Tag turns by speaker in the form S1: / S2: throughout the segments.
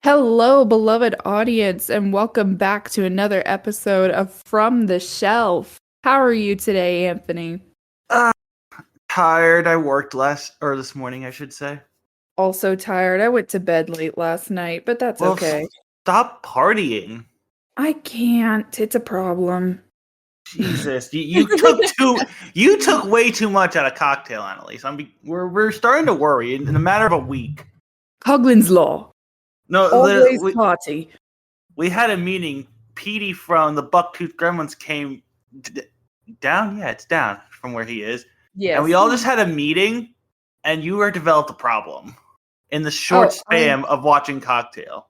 S1: Hello, beloved audience, and welcome back to another episode of From the Shelf. How are you today, Anthony?
S2: Uh, Tired. I worked this morning, I should say.
S1: Also tired. I went to bed late last night, but that's
S2: Well,
S1: okay.
S2: stop partying.
S1: I can't. It's a problem.
S2: Jesus, you took way too much out of cocktail, Annalise. We're starting to worry in a matter of a week.
S1: Coughlin's Law.
S2: No,
S1: Always party.
S2: we had a meeting. Petey from the Bucktooth Gremlins came down. Yeah, it's down from where he is.
S1: Yes.
S2: And we all just had a meeting, and you developed a problem in the short span of watching Cocktail.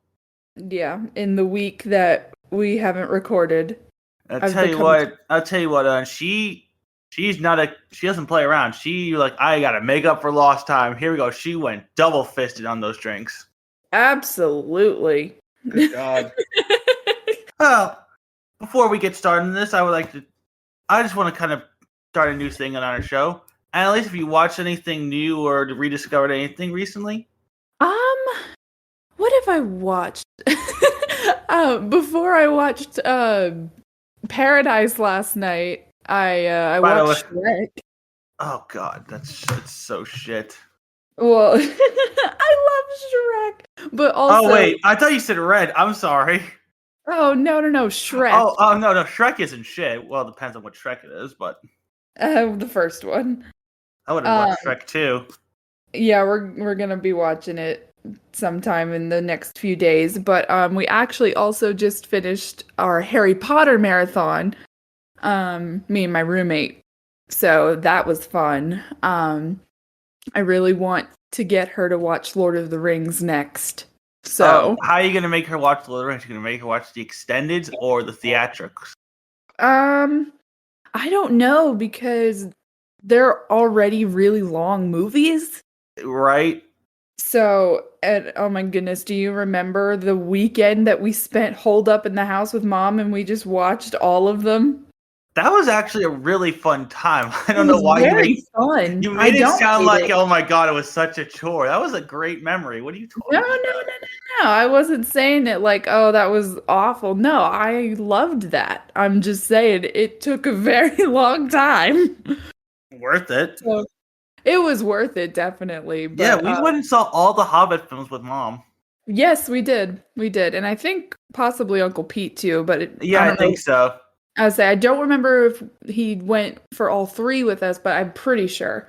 S1: Yeah, in the week that we haven't recorded.
S2: I'll tell you what. She doesn't play around. I gotta make up for lost time. Here we go. She went double fisted on those drinks.
S1: Absolutely.
S2: Good God. Well, before we get started on this, I just want to kind of start a new thing on our show. Annalise, have you watched anything new or rediscovered anything recently?
S1: What have I watched? Before I watched Paradise last night, I watched Shrek.
S2: Oh God, it's so shit.
S1: Well, I love Shrek, but also.
S2: Oh wait, I thought you said Red. I'm sorry.
S1: Oh no, Shrek.
S2: Oh no, Shrek isn't shit. Well, it depends on what Shrek it is, but
S1: the first one.
S2: I would have watched Shrek too.
S1: Yeah, we're gonna be watching it sometime in the next few days, but we actually also just finished our Harry Potter marathon. Me and my roommate. So that was fun. I really want to get her to watch Lord of the Rings next. So
S2: how are you gonna make her watch Lord of the Rings? You're gonna make her watch the extended or the theatrics?
S1: I don't know because they're already really long movies.
S2: Right.
S1: So, oh my goodness, do you remember the weekend that we spent holed up in the house with Mom and we just watched all of them?
S2: That was actually a really fun time. I don't know why
S1: you made
S2: it sound like, oh my God, it was such a chore. That was a great memory. What are you talking about?
S1: No. I wasn't saying it like, oh, that was awful. No, I loved that. I'm just saying it took a very long time.
S2: Worth it.
S1: So, it was worth it, definitely. But,
S2: yeah, we went and saw all the Hobbit films with Mom.
S1: Yes, we did. And I think possibly Uncle Pete too. But
S2: I think so.
S1: I would say I don't remember if he went for all three with us, but I'm pretty sure.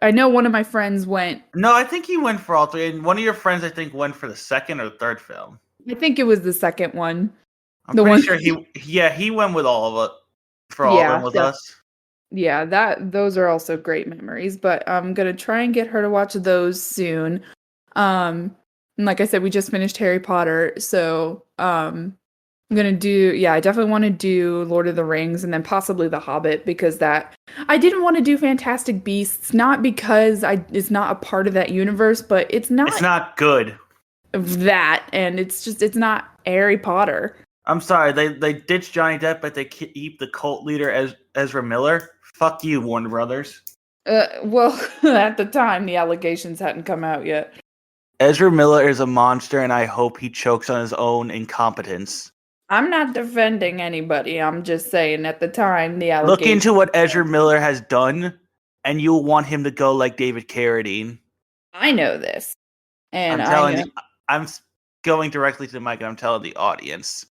S1: I know one of my friends went.
S2: No, I think he went for all three, and one of your friends, I think, went for the second or third film.
S1: I think it was the second one.
S2: I'm pretty sure he went with all of it for all of them with us.
S1: Yeah, those are also great memories, but I'm gonna try and get her to watch those soon. And like I said, we just finished Harry Potter, so I'm gonna I definitely want to do Lord of the Rings and then possibly The Hobbit because I didn't want to do Fantastic Beasts, not because it's not a part of that universe, but it's not
S2: good.
S1: That, and it's not Harry Potter.
S2: I'm sorry, they ditched Johnny Depp, but they keep the cult leader as Ezra Miller. Fuck you, Warner Brothers.
S1: Well, at the time, the allegations hadn't come out yet.
S2: Ezra Miller is a monster, and I hope he chokes on his own incompetence.
S1: I'm not defending anybody. I'm just saying at the time, the allegations...
S2: Look into what Ezra Miller has done, and you'll want him to go like David Carradine.
S1: I know this. And
S2: I'm going directly to the mic, and I'm telling the audience.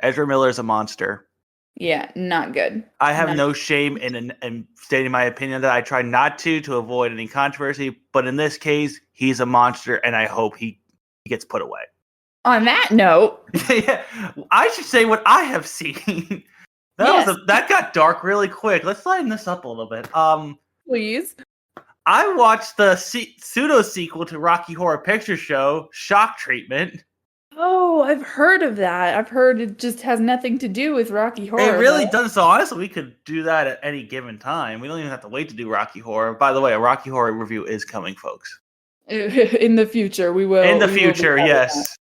S2: Ezra Miller is a monster.
S1: Yeah, not good.
S2: I have no shame in stating my opinion that I try not to avoid any controversy, but in this case, he's a monster, and I hope he gets put away.
S1: On that note,
S2: yeah, I should say what I have seen. That got dark really quick. Let's lighten this up a little bit.
S1: Please.
S2: I watched the pseudo sequel to Rocky Horror Picture Show, Shock Treatment.
S1: Oh, I've heard of that. I've heard it just has nothing to do with Rocky Horror.
S2: It really doesn't. So honestly, we could do that at any given time. We don't even have to wait to do Rocky Horror. By the way, a Rocky Horror review is coming, folks.
S1: In the future, we will.
S2: In the future, yes.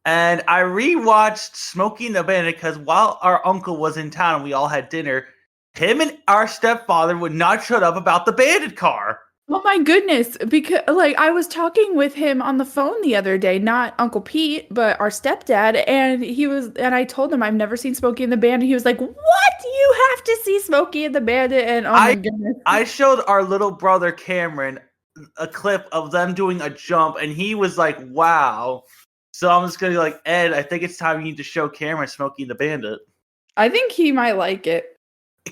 S2: And I rewatched Smokey and the Bandit because while our uncle was in town and we all had dinner, him and our stepfather would not shut up about the Bandit car.
S1: Oh my goodness, because like I was talking with him on the phone the other day, not Uncle Pete, but our stepdad, and I told him I've never seen Smokey and the Bandit. He was like, "What? You have to see Smokey and the Bandit." And oh my goodness.
S2: I showed our little brother Cameron a clip of them doing a jump, and he was like, "Wow." So I'm just gonna be like, Ed, I think it's time you need to show Cameron Smokey and the Bandit.
S1: I think he might like it.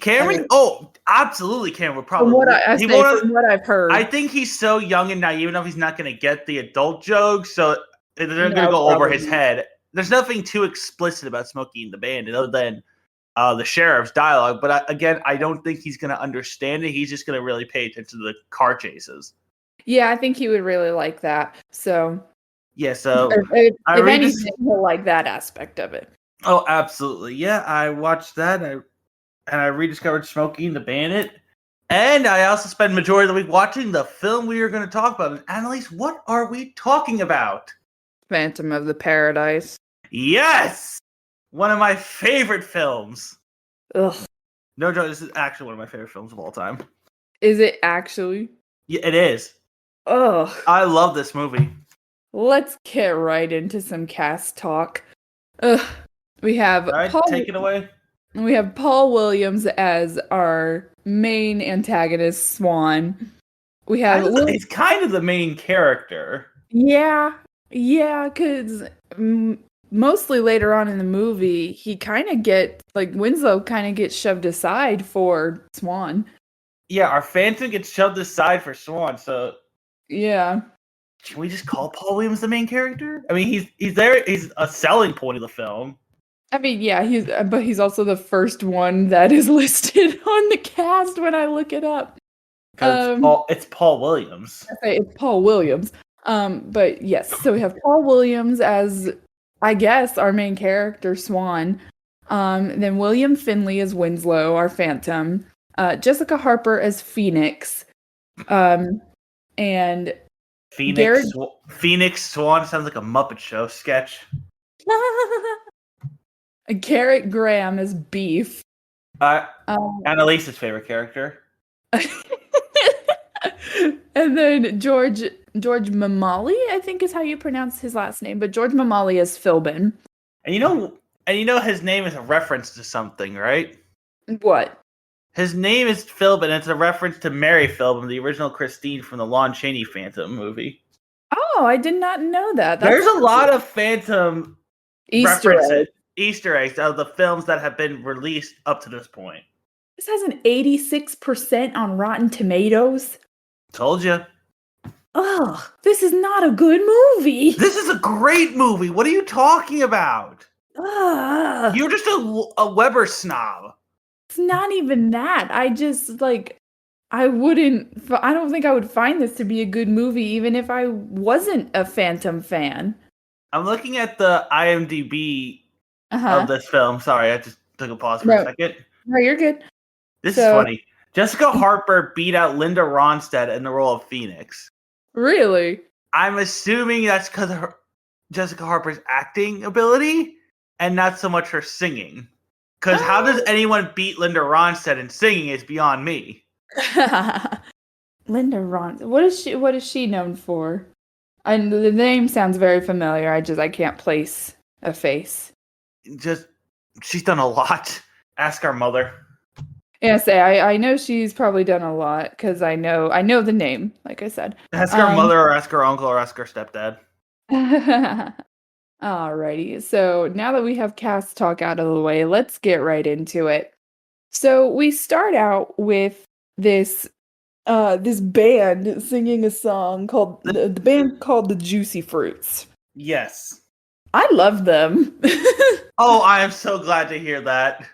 S2: Cameron? Oh, absolutely, Cameron would probably.
S1: From what I've heard.
S2: I think he's so young and naive enough he's not going to get the adult jokes, so they're going to go over his head. There's nothing too explicit about Smokey and the Bandit other than the sheriff's dialogue, but again, I don't think he's going to understand it. He's just going to really pay attention to the car chases.
S1: Yeah, I think he would really like that. So
S2: yeah, so
S1: if anything, he'll like that aspect of it.
S2: Oh, absolutely. Yeah, I watched that. I rediscovered Smokey and the Bandit. And I also spent the majority of the week watching the film we are going to talk about. And Annalise, what are we talking about?
S1: Phantom of the Paradise.
S2: Yes! One of my favorite films.
S1: Ugh.
S2: No joke, this is actually one of my favorite films of all time.
S1: Is it actually?
S2: Yeah, it is.
S1: Ugh.
S2: I love this movie.
S1: Let's get right into some cast talk. Ugh. We have
S2: take it away.
S1: We have Paul Williams as our main antagonist, Swan. We have
S2: he's kind of the main character.
S1: Yeah, because mostly later on in the movie, he kind of Winslow kind of gets shoved aside for Swan.
S2: Yeah, our Phantom gets shoved aside for Swan, so
S1: yeah.
S2: Can we just call Paul Williams the main character? I mean, he's there. He's a selling point of the film.
S1: I mean, yeah, he's also the first one that is listed on the cast when I look it up.
S2: It's Paul Williams.
S1: It's Paul Williams. But yes, so we have Paul Williams as, I guess, our main character, Swan. Then William Finley as Winslow, our Phantom. Jessica Harper as Phoenix. And
S2: Phoenix Swan sounds like a Muppet Show sketch.
S1: Garrett Graham as Beef.
S2: Annalise's favorite character.
S1: And then George Mamali, I think is how you pronounce his last name, but George Mamali as Philbin.
S2: And you know his name is a reference to something, right?
S1: What?
S2: His name is Philbin. It's a reference to Mary Philbin, the original Christine from the Lon Chaney Phantom movie.
S1: Oh, I did not know that.
S2: There's a lot of Phantom
S1: Easter
S2: eggs out of the films that have been released up to this point.
S1: This has an 86% on Rotten Tomatoes.
S2: Told you.
S1: Ugh, this is not a good movie.
S2: This is a great movie. What are you talking about?
S1: Ugh.
S2: You're just a Weber snob.
S1: It's not even that. I just, I don't think I would find this to be a good movie even if I wasn't a Phantom fan.
S2: I'm looking at the IMDb of this film. Sorry, I just took a pause for a second.
S1: No, you're good.
S2: This is funny. Jessica Harper beat out Linda Ronstadt in the role of Phoenix.
S1: Really?
S2: I'm assuming that's because of Jessica Harper's acting ability and not so much her singing. Because how does anyone beat Linda Ronstadt in singing is beyond me.
S1: Linda Ronstadt. What is she known for? And the name sounds very familiar. I can't place a face.
S2: She's done a lot. Ask our mother.
S1: Yeah, I know she's probably done a lot because I know the name, like I said.
S2: Ask our mother or ask her uncle or ask her stepdad.
S1: Alrighty, so now that we have cast talk out of the way, let's get right into it. So we start out with this band singing a song called the band called the Juicy Fruits.
S2: Yes.
S1: I love them.
S2: Oh, I am so glad to hear that.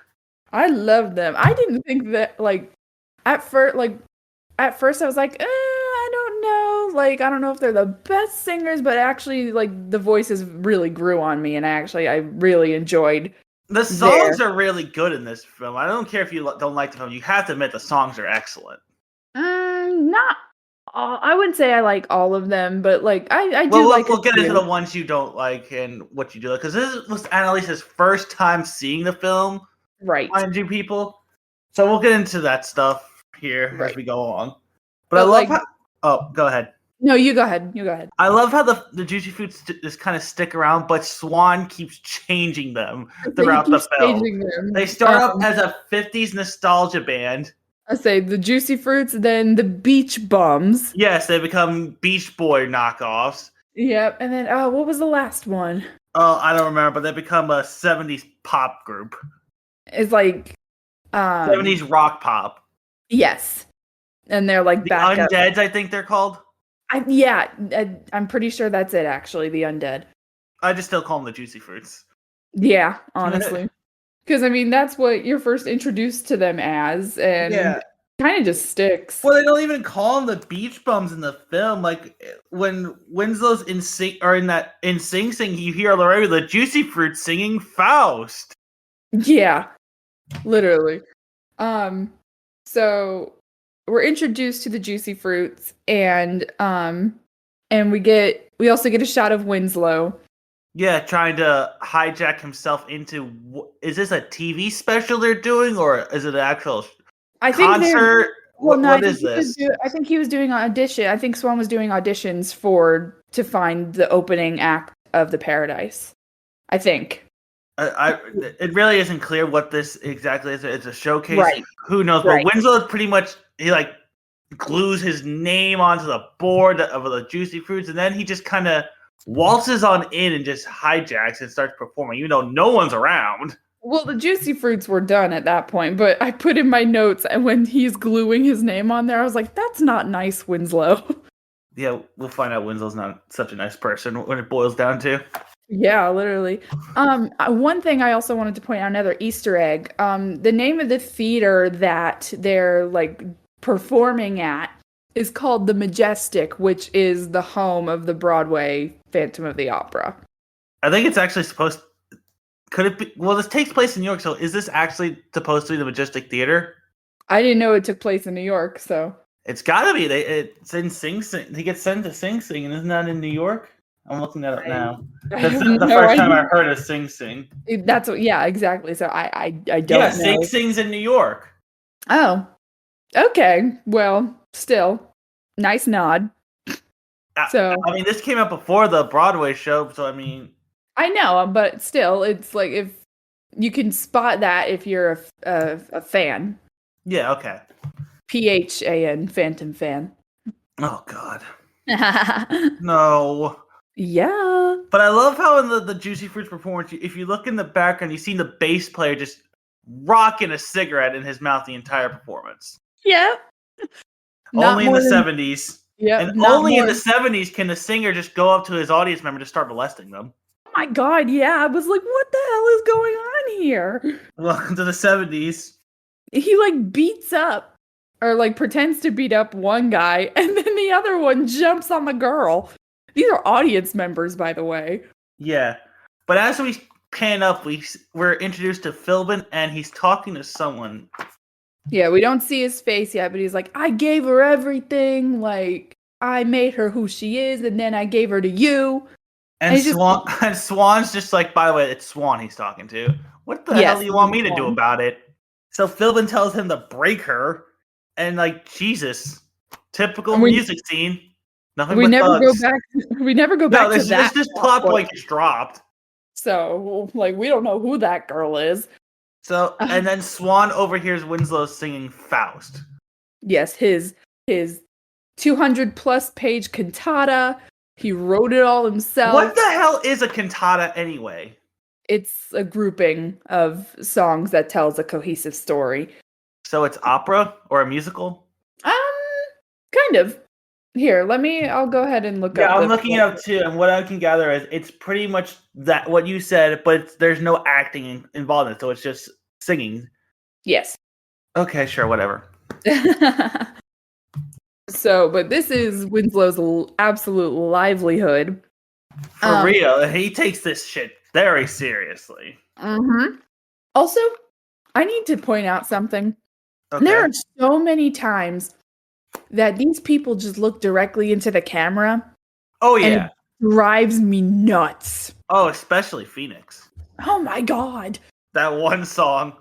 S1: I love them. I didn't think that at first I was like, I don't know. I don't know if they're the best singers, but actually the voices really grew on me and I really enjoyed.
S2: The songs are really good in this film. I don't care if you don't like the film. You have to admit the songs are excellent.
S1: Not all. I wouldn't say I like all of them, but I do
S2: We'll get into the ones you don't like and what you do like. Because this was Annalise's first time seeing the film.
S1: Right.
S2: Mind you, people. So we'll get into that stuff here as we go along. But Oh, go ahead.
S1: No, you go ahead. You go ahead.
S2: I love how the Juicy Fruits just kind of stick around, but Swan keeps changing them throughout
S1: He
S2: the
S1: keeps
S2: film.
S1: changing them.
S2: They start up as a 50s nostalgia band.
S1: I say the Juicy Fruits, then the Beach Bums.
S2: Yes, they become Beach Boy knockoffs.
S1: Yep, and then what was the last one?
S2: Oh, I don't remember, but they become a 70s pop group.
S1: It's like
S2: 70s rock pop.
S1: Yes, and they're like
S2: The
S1: back
S2: Undeads, I think they're called.
S1: I'm pretty sure that's it. Actually, the Undead.
S2: I just still call them the Juicy Fruits.
S1: Yeah, honestly, because I mean that's what you're first introduced to them as, and kind of just sticks.
S2: Well, they don't even call them the Beach Bums in the film. Like when Winslow's in Sing Sing, you hear already the Juicy Fruits singing Faust.
S1: Yeah, literally. So we're introduced to the Juicy Fruits, and we also get a shot of Winslow.
S2: Yeah, trying to hijack himself into. Is this a TV special they're doing, or is it an actual concert? What is this?
S1: I think he was doing audition. I think Swan was doing auditions to find the opening act of the Paradise. I think.
S2: It really isn't clear what this exactly is. It's a showcase.
S1: Right.
S2: Who knows?
S1: Right.
S2: But Winslow pretty much he like glues his name onto the board of the Juicy Fruits, and then he just kind of waltzes on in and just hijacks and starts performing, even though no one's around.
S1: Well, the Juicy Fruits were done at that point, but I put in my notes, and when he's gluing his name on there, I was like, "That's not nice, Winslow."
S2: Yeah, we'll find out Winslow's not such a nice person when it boils down to.
S1: Yeah, literally. One thing I also wanted to point out, another Easter egg. The name of the theater that they're like performing at is called the Majestic, which is the home of the Broadway Phantom of the Opera.
S2: I think it's actually supposed. Could it be? Well, this takes place in New York, so is this actually supposed to be the Majestic Theater?
S1: I didn't know it took place in New York, so
S2: it's gotta be. It's in Sing Sing. He gets sent to Sing Sing, and isn't that in New York? I'm looking that up now. That's the first time I heard of Sing Sing.
S1: That's what. Yeah, exactly. So I don't know.
S2: Yeah, Sing Sing's in New York.
S1: Oh, okay. Well, still, nice nod. So
S2: I mean, this came out before the Broadway show, so I mean,
S1: I know, but still, it's like if you can spot that if you're a fan.
S2: Yeah. Okay.
S1: PHAN, Phantom fan.
S2: Oh God. No.
S1: Yeah.
S2: But I love how in the Juicy Fruits performance, if you look in the background, you see the bass player just rocking a cigarette in his mouth the entire performance.
S1: Yeah.
S2: Only in the 70s.
S1: Yeah.
S2: And only in the 70s can the singer just go up to his audience member to start molesting them.
S1: Oh my God, yeah. I was like, what the hell is going on here?
S2: Welcome to the 70s.
S1: He like beats up or like pretends to beat up one guy and then the other one jumps on the girl. These are audience members, by the way.
S2: Yeah. But as we pan up, we're introduced to Philbin, and he's talking to someone.
S1: Yeah, we don't see his face yet, but he's like, I gave her everything. Like, I made her who she is, and then I gave her to you.
S2: And Swan's just like, by the way, it's Swan he's talking to. What the hell do you want me to do about it? So Philbin tells him to break her, and like, Jesus, typical music scene. Nothing. We never go back.
S1: We never go back to that.
S2: This plot point gets dropped.
S1: So, like, we don't know who that girl is.
S2: So, and then Swan overhears Winslow singing Faust.
S1: Yes, his 200+ page cantata. He wrote it all himself.
S2: What the hell is a cantata anyway?
S1: It's a grouping of songs that tells a cohesive story.
S2: So it's opera or a musical?
S1: Kind of. Here, I'll go ahead and look up.
S2: Yeah, I'm looking it up too, and what I can gather is it's pretty much that what you said, but there's no acting involved in it, so it's just singing.
S1: Yes.
S2: Okay, sure, whatever.
S1: So, but this is Winslow's absolute livelihood.
S2: For real, he takes this shit very seriously.
S1: Mm-hmm. Also, I need to point out something.
S2: Okay.
S1: There are so many times that these people just look directly into the camera.
S2: Oh, yeah.
S1: And it drives me nuts.
S2: Oh, especially Phoenix.
S1: Oh, my God.
S2: That one song.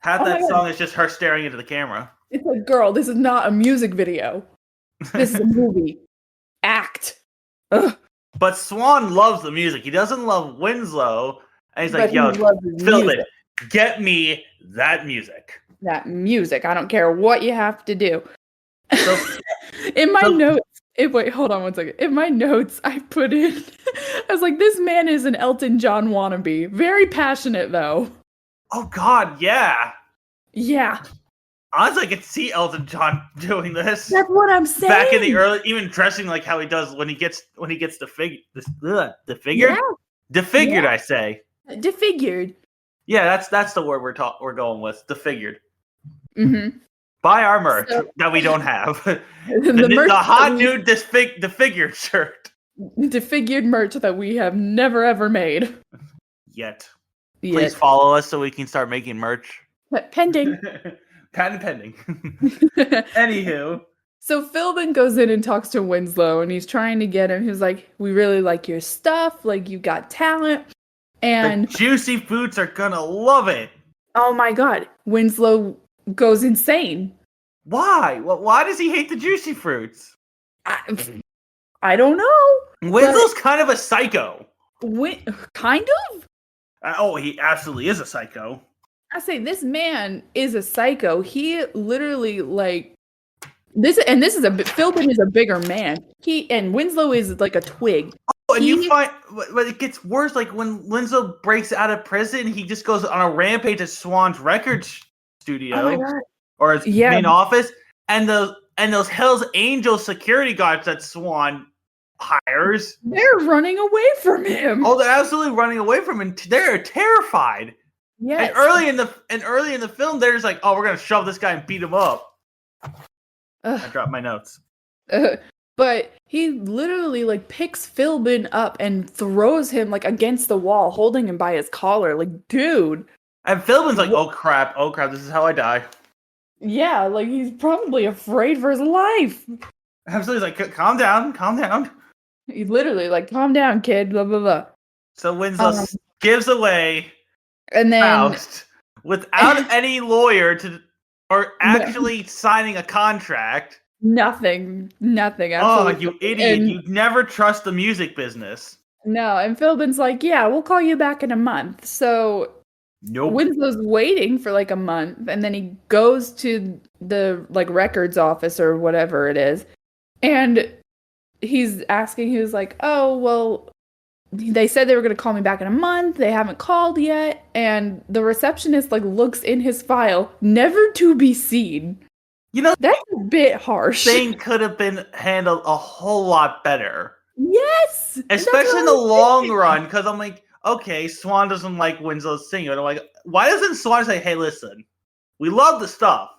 S2: Half that song is just her staring into the camera.
S1: It's like, girl, this is not a music video. This is a movie. Act. Ugh.
S2: But Swan loves the music. He doesn't love Winslow. And he's
S1: But
S2: like,
S1: he
S2: yo,
S1: loves his
S2: Philbin,
S1: music.
S2: get me that music.
S1: That music. I don't care what you have to do.
S2: So,
S1: In my notes, wait, hold on one second. In my notes, I put in, I was like, this man is an Elton John wannabe. Very passionate, though.
S2: oh God, yeah.
S1: Yeah.
S2: Honestly, I could see Elton John doing this.
S1: That's what I'm saying.
S2: Back in the early, even dressing like how he does when he gets the figure, defigured,
S1: Yeah.
S2: defigured.
S1: Yeah.
S2: I say,
S1: Defigured.
S2: yeah, that's the word we're going with, defigured.
S1: Mm-hmm.
S2: Buy our merch
S1: So-
S2: that we don't have.
S1: The merch
S2: the hot
S1: that
S2: new defigured shirt.
S1: Defigured merch that we have never ever made.
S2: Yet.
S1: Yet.
S2: Please follow us so we can start making merch.
S1: Pending.
S2: Patent pending. Anywho.
S1: So Philbin goes in and talks to Winslow, and he's trying to get him. He's like, "We really like your stuff. Like, you got talent." And
S2: the Juicy Fruits are gonna love it.
S1: oh my God, Winslow goes insane.
S2: Why? Why does he hate the Juicy Fruits?
S1: I don't know.
S2: Winslow's kind of a psycho.
S1: Kind of?
S2: Oh, he absolutely is a psycho.
S1: I say this man is a psycho. He literally Philbin is a bigger man. And Winslow is like a twig.
S2: Oh, and you find, but it gets worse. Like when Winslow breaks out of prison, he just goes on a rampage at Swan's records studio
S1: Oh my God.
S2: or his main office, and those Hell's Angels security guards that Swan hires,
S1: they're running away from him.
S2: Oh, they're absolutely running away from him. They're terrified.
S1: Yes.
S2: And early in the film, they're just like, "Oh, we're gonna shove this guy and beat him up." I dropped my notes.
S1: But he literally like picks Philbin up and throws him like against the wall, holding him by his collar. Like, dude.
S2: And Philbin's like, "Oh crap! This is how I die."
S1: Yeah, like he's probably afraid for his life.
S2: Absolutely, like, calm down.
S1: He literally like, calm down, kid. Blah blah blah.
S2: So Winslow gives away.
S1: And then
S2: Faust, without any lawyer or actually signing a contract.
S1: Nothing. Absolutely.
S2: Oh, you idiot. You never trust the music business.
S1: No, and Philbin's like, yeah, we'll call you back in a month. So
S2: nope.
S1: Winslow's waiting for like a month, and then he goes to the like records office or whatever it is, and he's asking, he was like, oh, well, they said they were going to call me back in a month. They haven't called yet. And the receptionist like looks in his file, never to be seen.
S2: You know,
S1: that's a bit harsh.
S2: Thing could have been handled a whole lot better.
S1: Yes.
S2: Especially in the long run. Because I'm like, okay, Swan doesn't like Winslow's singing. And I'm like, why doesn't Swan say, hey, listen, we love the stuff.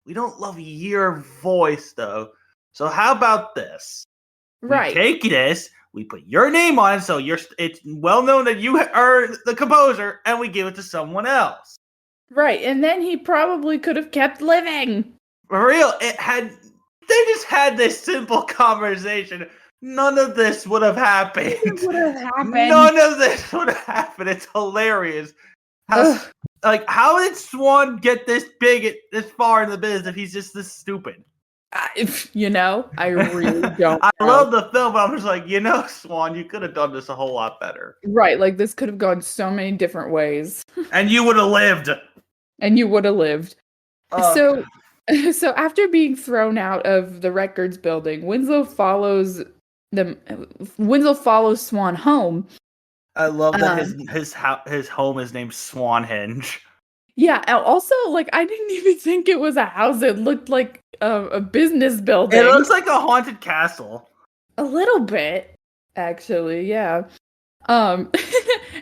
S2: We don't love your voice, though. So how about this?
S1: Right.
S2: We take this. We put your name on it, so it's well known that you are the composer, and we give it to someone else.
S1: Right, and then he probably could have kept living.
S2: For real, they just had this simple conversation. None of this would have happened. None of this would have happened. It's hilarious. How did Swan get this big, this far in the business if he's just this stupid?
S1: I really don't.
S2: I love the film, but I'm just like, Swan, you could have done this a whole lot better.
S1: Right, like this could have gone so many different ways.
S2: And you would have lived.
S1: So after being thrown out of the records building, Winslow follows Swan home.
S2: I love that his home is named Swanhenge.
S1: Yeah, and also, like, I didn't even think it was a house. It looked like a business building.
S2: It looks like a haunted castle.
S1: A little bit, actually, yeah. And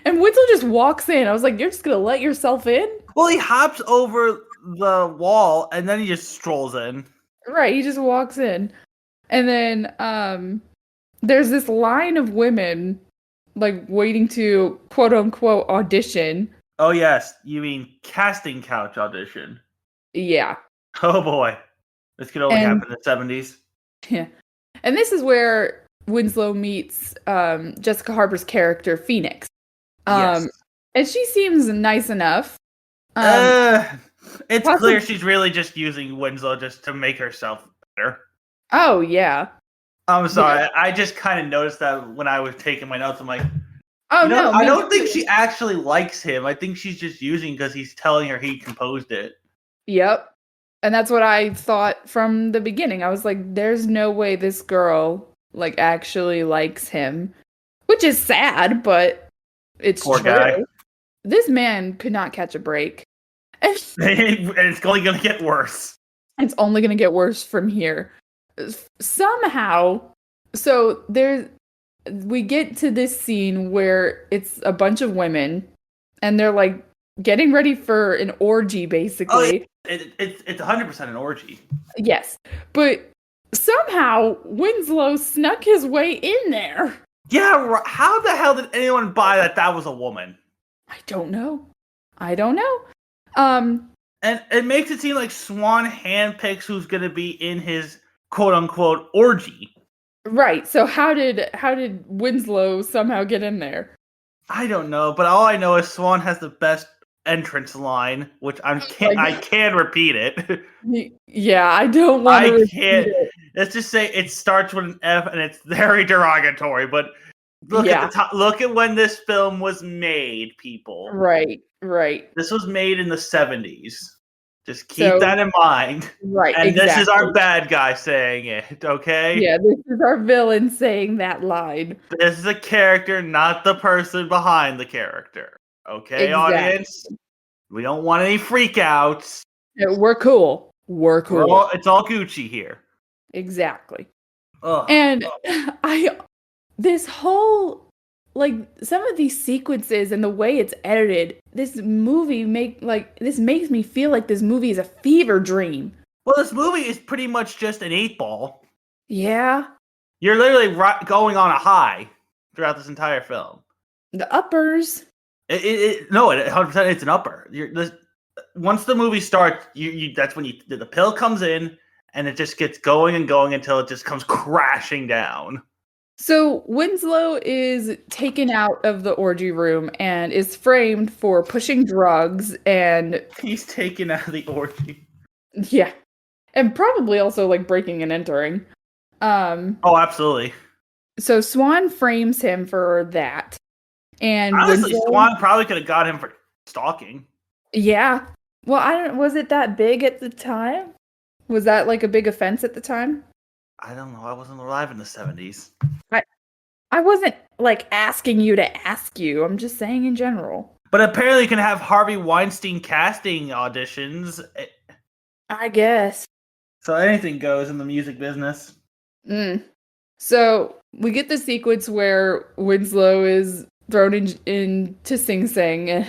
S1: Winslow just walks in. I was like, you're just gonna let yourself in?
S2: Well, he hops over the wall, and then he just strolls in.
S1: Right, he just walks in. And then, there's this line of women, like, waiting to, quote-unquote, audition.
S2: Oh, yes. You mean casting couch audition.
S1: Yeah.
S2: Oh, boy. This could only happen in the 70s.
S1: Yeah. And this is where Winslow meets Jessica Harper's character, Phoenix.
S2: Yes.
S1: And she seems nice enough.
S2: It's clear she's really just using Winslow just to make herself better.
S1: Oh yeah.
S2: I'm sorry.
S1: Yeah.
S2: I just kind of noticed that when I was taking my notes. I'm like,
S1: Oh no,
S2: I
S1: me
S2: don't think
S1: too.
S2: she actually likes him. I think she's just using because he's telling her he composed it.
S1: Yep. And that's what I thought from the beginning. I was like, there's no way this girl like actually likes him. Which is sad, but it's
S2: Poor guy.
S1: true. This man could not catch a break. And
S2: And it's only going to get worse.
S1: it's only going to get worse from here. Somehow, so we get to this scene where it's a bunch of women and they're like getting ready for an orgy, basically.
S2: It's 100% an orgy.
S1: Yes. But somehow Winslow snuck his way in there.
S2: Yeah, how the hell did anyone buy that was a woman?
S1: I don't know.
S2: And it makes it seem like Swan handpicks who's going to be in his quote unquote orgy.
S1: Right. So how did Winslow somehow get in there?
S2: I don't know, but all I know is Swan has the best entrance line, which I can't repeat it.
S1: Yeah, I don't want to repeat
S2: can't.
S1: it.
S2: Let's just say it starts with an F and it's very derogatory. But look at the top. Look at when this film was made, people.
S1: Right.
S2: This was made in the 70s. Just keep that in mind.
S1: Right.
S2: And
S1: exactly.
S2: This is our bad guy saying it, okay?
S1: Yeah, this is our villain saying that line.
S2: This is a character, not the person behind the character. Okay, audience? We don't want any freakouts.
S1: Yeah, we're cool.
S2: It's all Gucci here.
S1: Exactly.
S2: Ugh.
S1: And this whole, like, some of these sequences and the way it's edited, this makes me feel like this movie is a fever dream.
S2: Well, this movie is pretty much just an 8-ball.
S1: Yeah.
S2: You're literally going on a high throughout this entire film.
S1: The uppers.
S2: No, 100% it's an upper. Once the movie starts, that's when the pill comes in, and it just gets going and going until it just comes crashing down.
S1: So Winslow is taken out of the orgy room and is framed for pushing drugs, and
S2: he's taken out of the orgy.
S1: Yeah. And probably also like breaking and entering.
S2: Oh, absolutely.
S1: So Swan frames him for that. And
S2: honestly, Swan probably could have got him for stalking.
S1: Yeah. Well, was it that big at the time? Was that like a big offense at the time?
S2: I don't know. I wasn't alive in the 70s.
S1: I wasn't like asking you to ask you. I'm just saying in general.
S2: But apparently you can have Harvey Weinstein casting auditions.
S1: I guess.
S2: So anything goes in the music business.
S1: So we get the sequence where Winslow is thrown into Sing Sing.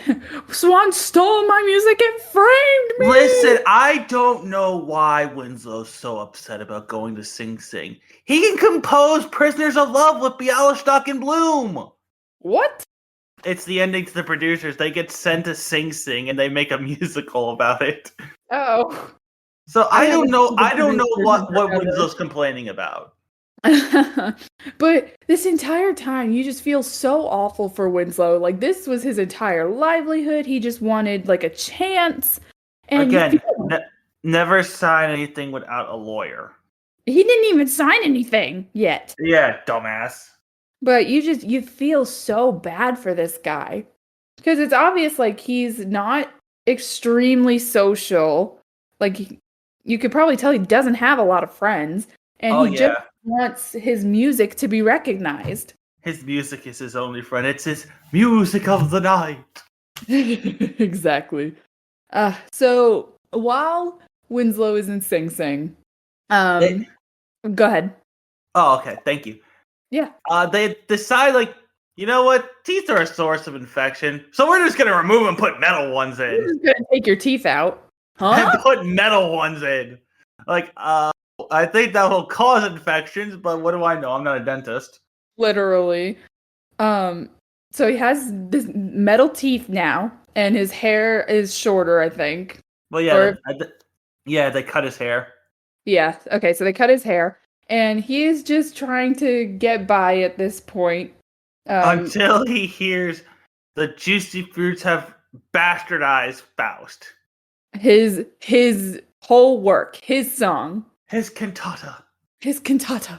S1: Swan stole my music and framed me!
S2: Listen, I don't know why Winslow's so upset about going to Sing Sing. He can compose Prisoners of Love with Bialystok and Bloom.
S1: What?
S2: It's the ending to the producers. They get sent to Sing Sing and they make a musical about it.
S1: Oh.
S2: So I don't know what Winslow's complaining about.
S1: But this entire time, you just feel so awful for Winslow. Like, this was his entire livelihood. He just wanted, like, a chance. And
S2: again, never sign anything without a lawyer.
S1: He didn't even sign anything yet.
S2: Yeah, dumbass.
S1: But you feel so bad for this guy. Because it's obvious, like, he's not extremely social. Like, you could probably tell he doesn't have a lot of friends. And just wants his music to be recognized.
S2: His music is his only friend. It's his music of the night.
S1: Exactly. So while Winslow is in Sing Sing, go ahead.
S2: Oh, okay. Thank you.
S1: Yeah.
S2: They decide, like, you know what? Teeth are a source of infection, so we're just gonna remove and put metal ones in.
S1: We're just gonna take your teeth out, huh?
S2: And put metal ones in. Like, I think that will cause infections, but what do I know? I'm not a dentist.
S1: Literally. So he has this metal teeth now, and his hair is shorter, I think.
S2: Well, yeah, they cut his hair.
S1: Yeah, okay, so they cut his hair, and he's just trying to get by at this point.
S2: Until he hears the Juicy Fruits have bastardized Faust.
S1: His whole work, his song.
S2: His cantata.
S1: His cantata.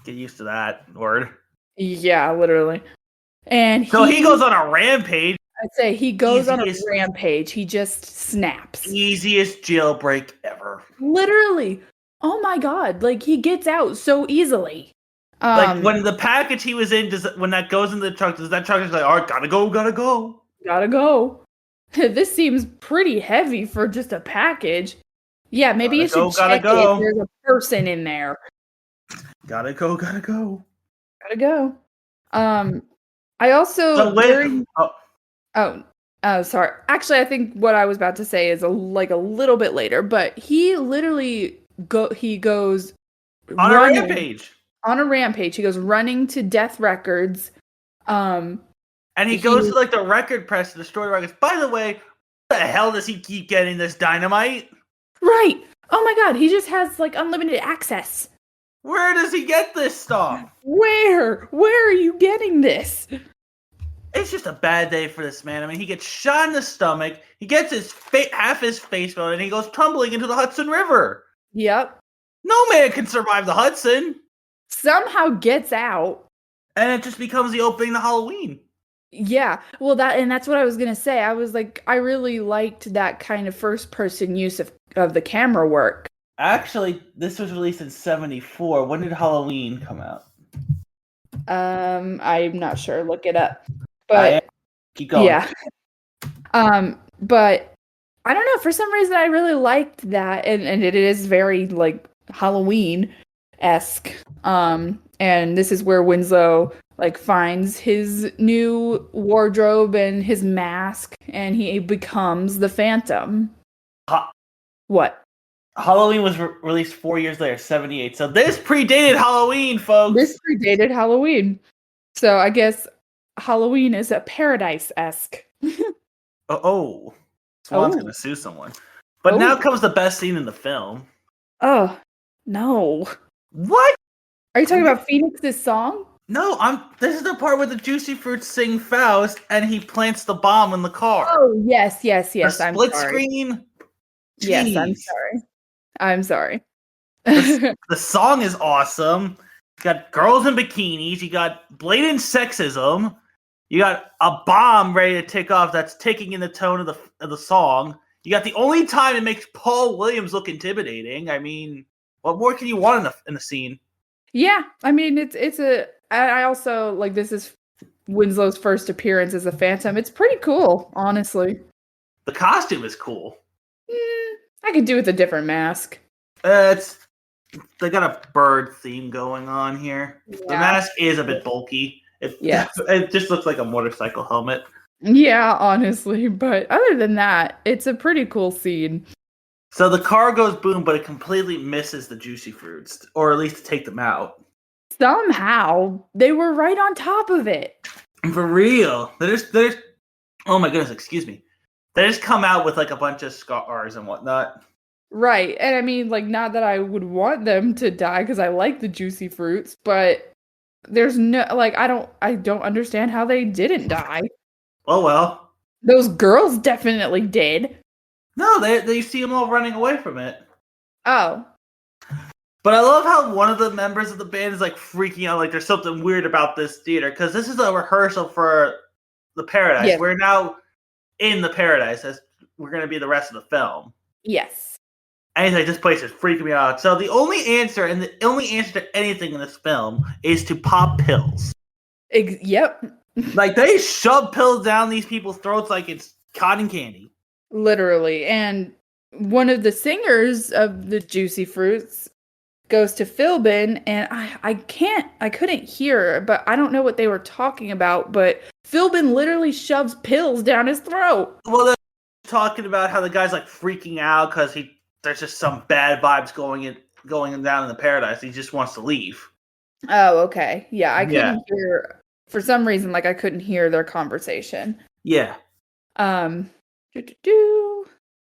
S2: Get used to that word.
S1: Yeah, literally. And
S2: So he goes on a rampage.
S1: I'd say he goes on a
S2: Easiest-
S1: rampage. He just snaps.
S2: Easiest jailbreak ever.
S1: Literally. Oh my god. Like he gets out so easily.
S2: Like when the package he was in, when that goes in the truck, does that truck is like, all right, gotta go.
S1: Gotta go. This seems pretty heavy for just a package. Yeah, maybe you should check it if there's a person in there.
S2: Gotta go.
S1: Gotta go. I also sorry. Actually, I think what I was about to say is a little bit later, but he literally goes
S2: on a rampage.
S1: On a rampage. He goes running to Death Records.
S2: And he goes to like the record press to destroy records. By the way, where the hell does he keep getting this dynamite?
S1: Right. Oh my god, he just has like unlimited access.
S2: Where does he get this stuff?
S1: Where are you getting this?
S2: It's just a bad day for this man. I mean, he gets shot in the stomach, he gets his half his face blown, and he goes tumbling into the Hudson River.
S1: Yep.
S2: No man can survive the Hudson.
S1: Somehow gets out.
S2: And it just becomes the opening to Halloween.
S1: Yeah. Well, that's what I was going to say. I was like, I really liked that kind of first person use of the camera work.
S2: Actually, this was released in 1974. When did Halloween come out?
S1: I'm not sure. Look it up. But
S2: keep going.
S1: Yeah. But I don't know. For some reason, I really liked that, and it is very like Halloween-esque. And this is where Winslow like finds his new wardrobe and his mask, and he becomes the Phantom. What?
S2: Halloween was released 4 years later, 1978. So this predated Halloween, folks.
S1: This predated Halloween. So I guess Halloween is a Paradise-esque.
S2: Swan's gonna sue someone. But now comes the best scene in the film.
S1: Oh, no.
S2: What?
S1: Are you talking about Phoenix's song?
S2: No, this is the part where the Juicy Fruits sing Faust and he plants the bomb in the car.
S1: Oh, yes.
S2: I'm split screen.
S1: Jeez. Yes, I'm sorry.
S2: The song is awesome. You got girls in bikinis. You got blatant sexism. You got a bomb ready to tick off that's ticking in the tone of the song. You got the only time it makes Paul Williams look intimidating. I mean, what more can you want in a scene?
S1: Yeah, I mean, I also, like, this is Winslow's first appearance as a Phantom. It's pretty cool, honestly.
S2: The costume is cool.
S1: I could do with a different mask.
S2: They got a bird theme going on here. Yeah. The mask is a bit bulky. It just looks like a motorcycle helmet.
S1: Yeah, honestly. But other than that, it's a pretty cool scene.
S2: So the car goes boom, but it completely misses the Juicy Fruits, or at least to take them out.
S1: Somehow, they were right on top of it.
S2: For real. There's oh my goodness, excuse me. They just come out with like a bunch of scars and whatnot.
S1: Right. And I mean, like, not that I would want them to die because I like the Juicy Fruits, but there's no, like, I don't understand how they didn't die.
S2: Oh, well.
S1: Those girls definitely did.
S2: No, they see them all running away from it.
S1: Oh.
S2: But I love how one of the members of the band is like freaking out, like there's something weird about this theater, because this is a rehearsal for the Paradise. Yes. We're now in the Paradise, as we're going to be the rest of the film.
S1: Yes.
S2: And he's like, this place is freaking me out. So the only answer to anything in this film is to pop pills.
S1: Yep.
S2: Like, they shove pills down these people's throats like it's cotton candy.
S1: Literally. And one of the singers of the Juicy Fruits goes to Philbin, and I couldn't hear, but I don't know what they were talking about, but Philbin literally shoves pills down his throat.
S2: Well, they're talking about how the guy's like freaking out because there's just some bad vibes going down in the Paradise. He just wants to leave.
S1: Oh, okay. Yeah, I couldn't hear, for some reason, like I couldn't hear their conversation.
S2: Yeah.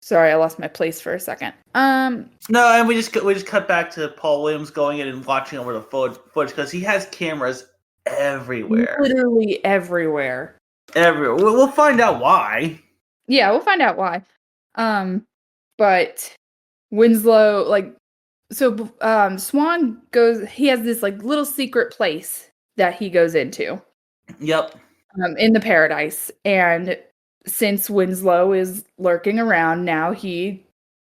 S1: Sorry, I lost my place for a second.
S2: No, and we just cut back to Paul Williams going in and watching over the footage because he has cameras everywhere.
S1: Literally everywhere.
S2: Everywhere. We'll find out why.
S1: Yeah, we'll find out why. But Winslow, like, So Swan goes. He has this like little secret place that he goes into
S2: Yep.
S1: in the paradise, and since Winslow is lurking around now, he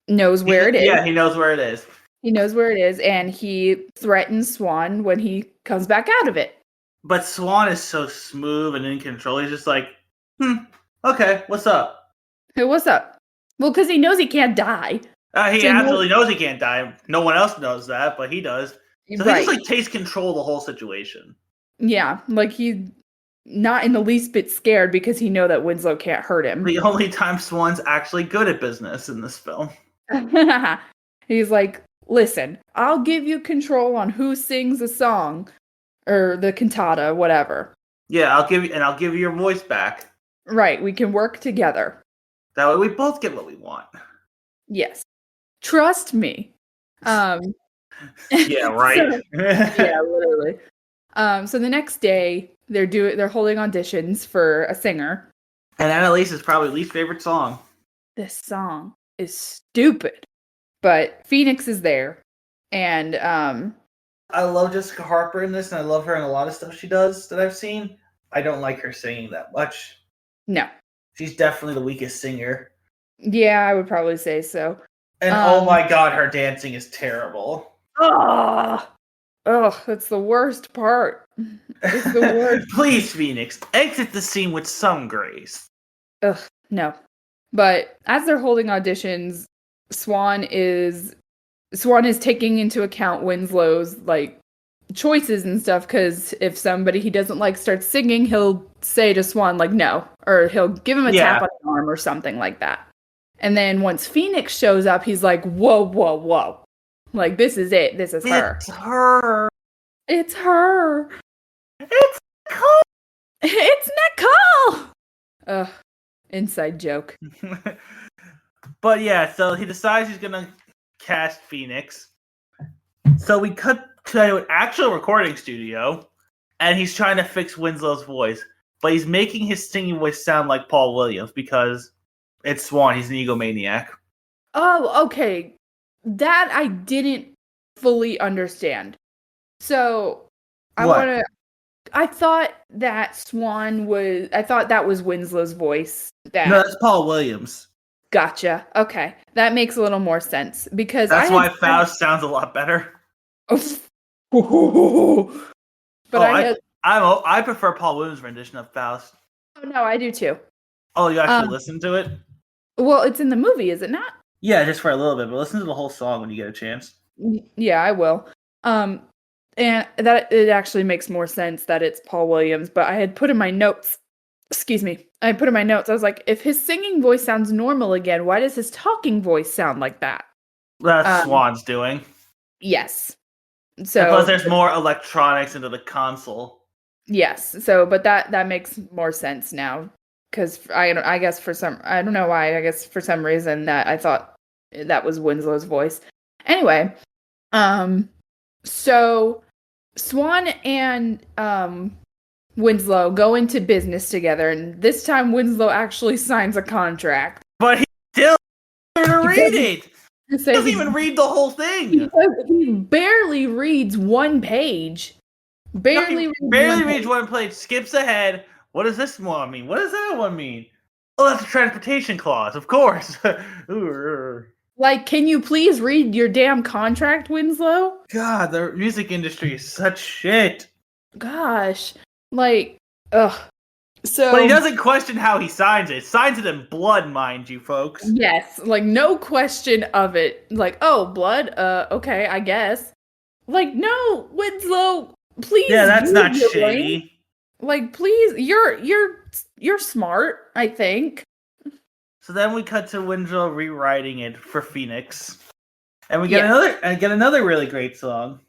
S1: knows where it is.
S2: Yeah, he knows where it is.
S1: He knows where it is, and he threatens Swan when he comes back out of it.
S2: But Swan is so smooth and in control. He's just like, okay, what's up?
S1: Hey, what's up? Well, because he knows he can't die.
S2: He
S1: So
S2: absolutely knows he can't die. No one else knows that, but he does. So
S1: Right.
S2: he just like takes control of the whole situation.
S1: Yeah, like he's not in the least bit scared because he know that Winslow can't hurt him.
S2: The only time Swan's actually good at business in this film.
S1: He's like, listen, I'll give you control on who sings a song or the cantata, whatever.
S2: Yeah, I'll give you your voice back.
S1: Right, we can work together.
S2: That way we both get what we want.
S1: Yes. Trust me.
S2: Yeah, right.
S1: Yeah, literally. So the next day they're holding auditions for a singer.
S2: And Annalise's probably least favorite song.
S1: This song is stupid. But Phoenix is there. And
S2: I love Jessica Harper in this, and I love her in a lot of stuff she does that I've seen. I don't like her singing that much.
S1: No.
S2: She's definitely the weakest singer.
S1: Yeah, I would probably say so.
S2: And oh my god, her dancing is terrible.
S1: Oh, that's the worst part. It's the worst.
S2: Please, Phoenix, exit the scene with some grace.
S1: Ugh, no. But as they're holding auditions, Swan is taking into account Winslow's like choices and stuff, because if somebody he doesn't like starts singing, he'll say to Swan like no, or he'll give him a tap on the arm or something like that. And then once Phoenix shows up, he's like, whoa, whoa, whoa. Like, this is it. This is her.
S2: It's her.
S1: It's her.
S2: It's Nicole.
S1: It's Nicole. Ugh, inside joke.
S2: But yeah, so he decides he's gonna cast Phoenix. So we cut to an actual recording studio, and he's trying to fix Winslow's voice, but he's making his singing voice sound like Paul Williams because it's Swan. He's an egomaniac.
S1: Oh, okay. That I didn't fully understand. So I thought that was Winslow's voice.
S2: No, that's Paul Williams.
S1: Gotcha. Okay. That makes a little more sense because
S2: that's why Faust sounds a lot better.
S1: But
S2: I prefer Paul Williams' rendition of Faust.
S1: Oh no, I do too.
S2: Oh, you actually listen to it?
S1: Well, it's in the movie, is it not?
S2: Yeah, just for a little bit, but listen to the whole song when you get a chance.
S1: Yeah, I will. And that it actually makes more sense that it's Paul Williams, but I had put in my notes. Excuse me. I put in my notes. I was like, if his singing voice sounds normal again, why does his talking voice sound like that?
S2: That's Swan's doing.
S1: Yes. So
S2: and plus, there's more electronics into the console.
S1: Yes. So, but that makes more sense now. Because I guess I don't know why. I guess for some reason that I thought that was Winslow's voice. Anyway, so Swan and Winslow go into business together, and this time Winslow actually signs a contract.
S2: But he still doesn't read it. He doesn't even read the whole thing.
S1: He barely reads one page. Barely
S2: reads one page. Skips ahead. What does this one mean? What does that one mean? Oh, that's a transportation clause, of course.
S1: Like, can you please read your damn contract, Winslow?
S2: God, the music industry is such shit.
S1: Gosh. Like, ugh. So,
S2: but he doesn't question how he signs it. Signs it in blood, mind you, folks.
S1: Yes, like no question of it. Like, oh, blood? Okay, I guess. Like, no, Winslow, please.
S2: Yeah, that's not shady.
S1: Like, please, you're smart, I think.
S2: So then we cut to Winslow rewriting it for Phoenix, and we get another really great song.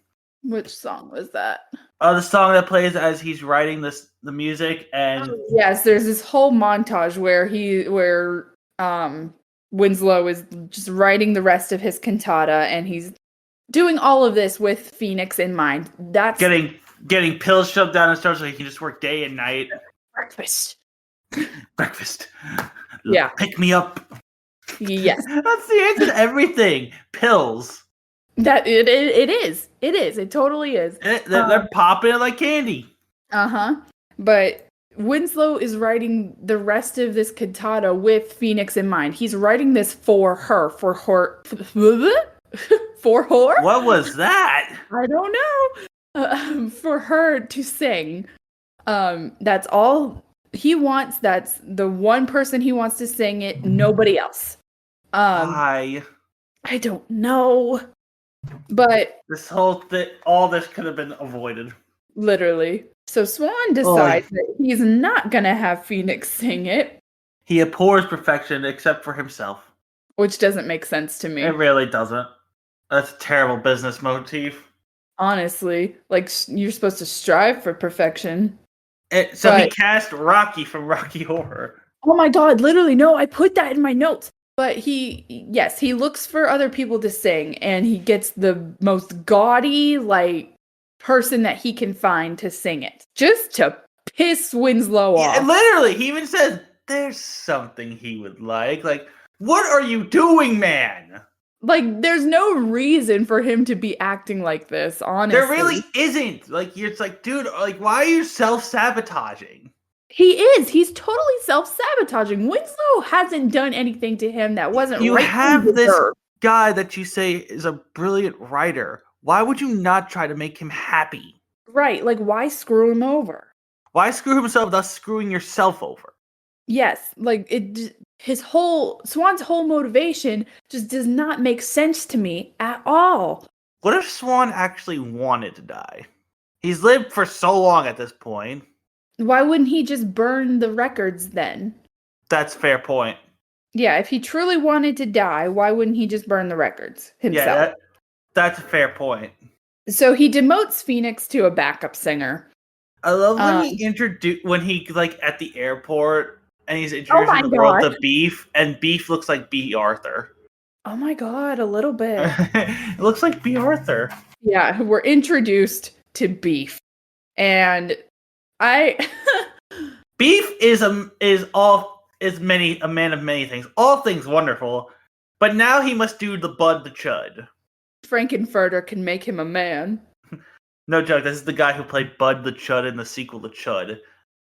S1: Which song was that?
S2: The song that plays as he's writing the music, and
S1: yes, there's this whole montage where Winslow is just writing the rest of his cantata, and he's doing all of this with Phoenix in mind. That's
S2: getting pills shoved down his throat so he can just work day and night.
S1: Breakfast.
S2: Yeah. Pick me up.
S1: Yes.
S2: That's the answer to everything. Pills.
S1: It is. It is. It totally is.
S2: They're popping it like candy.
S1: Uh-huh. But Winslow is writing the rest of this cantata with Phoenix in mind. He's writing this for her, for her, for her?
S2: What was that?
S1: I don't know. For her to sing. That's all he wants. That's the one person he wants to sing it. Nobody else.
S2: Why?
S1: I don't know. But
S2: This whole thing, all this could have been avoided.
S1: literally. So Swan decides that he's not gonna have Phoenix sing it,
S2: He abhors perfection except for himself.
S1: which doesn't make sense to me.
S2: It really doesn't. That's a terrible business motif.
S1: Honestly, like you're supposed to strive for perfection.
S2: He
S1: But-
S2: cast Rocky from Rocky Horror.
S1: Oh my god, literally, no, I put that in my notes. But he looks for other people to sing, and he gets the most gaudy, like, person that he can find to sing it. Just to piss Winslow off.
S2: Yeah, literally, he even says there's something he would like. Like, what are you doing, man?
S1: Like, there's no reason for him to be acting like this, honestly.
S2: There really isn't. Like, it's like, dude, like, why are you self-sabotaging?
S1: He is. He's totally self-sabotaging. Winslow hasn't done anything to him that wasn't
S2: You
S1: right.
S2: have this guy that you say is a brilliant writer. Why would you not try to make him happy?
S1: Right. Like, why screw him over?
S2: Why screw himself without screwing yourself over?
S1: Yes. Like, Swan's whole motivation just does not make sense to me at all.
S2: What if Swan actually wanted to die? He's lived for so long at this point.
S1: Why wouldn't he just burn the records then?
S2: That's a fair point.
S1: Yeah, if he truly wanted to die, why wouldn't he just burn the records himself?
S2: Yeah, that's a fair point.
S1: So he demotes Phoenix to a backup singer.
S2: I love when when he like at the airport and he's introducing the world to Beef, and Beef looks like B. Arthur.
S1: Oh my god, a little bit.
S2: It looks like B. Arthur.
S1: Yeah, we're introduced to Beef, and
S2: Beef is a man of many things, all things wonderful, but now he must do the Bud the Chud.
S1: Frankenfurter can make him a man.
S2: No joke, this is the guy who played Bud the Chud in the sequel to Chud.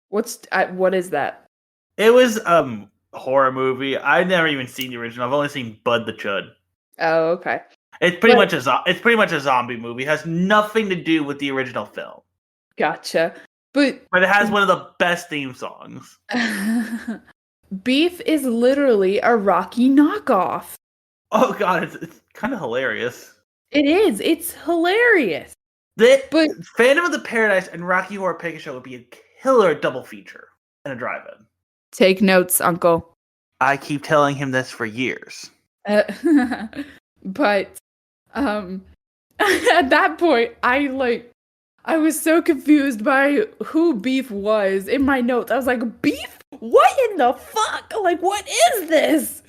S1: What is that?
S2: It was a horror movie. I've never even seen the original. I've only seen Bud the Chud.
S1: Oh, okay.
S2: It's pretty much a zombie movie. It has nothing to do with the original film.
S1: Gotcha. But
S2: it has one of the best theme songs.
S1: Beef is literally a Rocky knockoff.
S2: Oh god, it's kind of hilarious.
S1: It is. It's hilarious.
S2: But Phantom of the Paradise and Rocky Horror Picture Show would be a killer double feature in a drive-in.
S1: Take notes, Uncle.
S2: I keep telling him this for years.
S1: But at that point, I was so confused by who Beef was in my notes. I was like, Beef? What in the fuck? Like, what is this?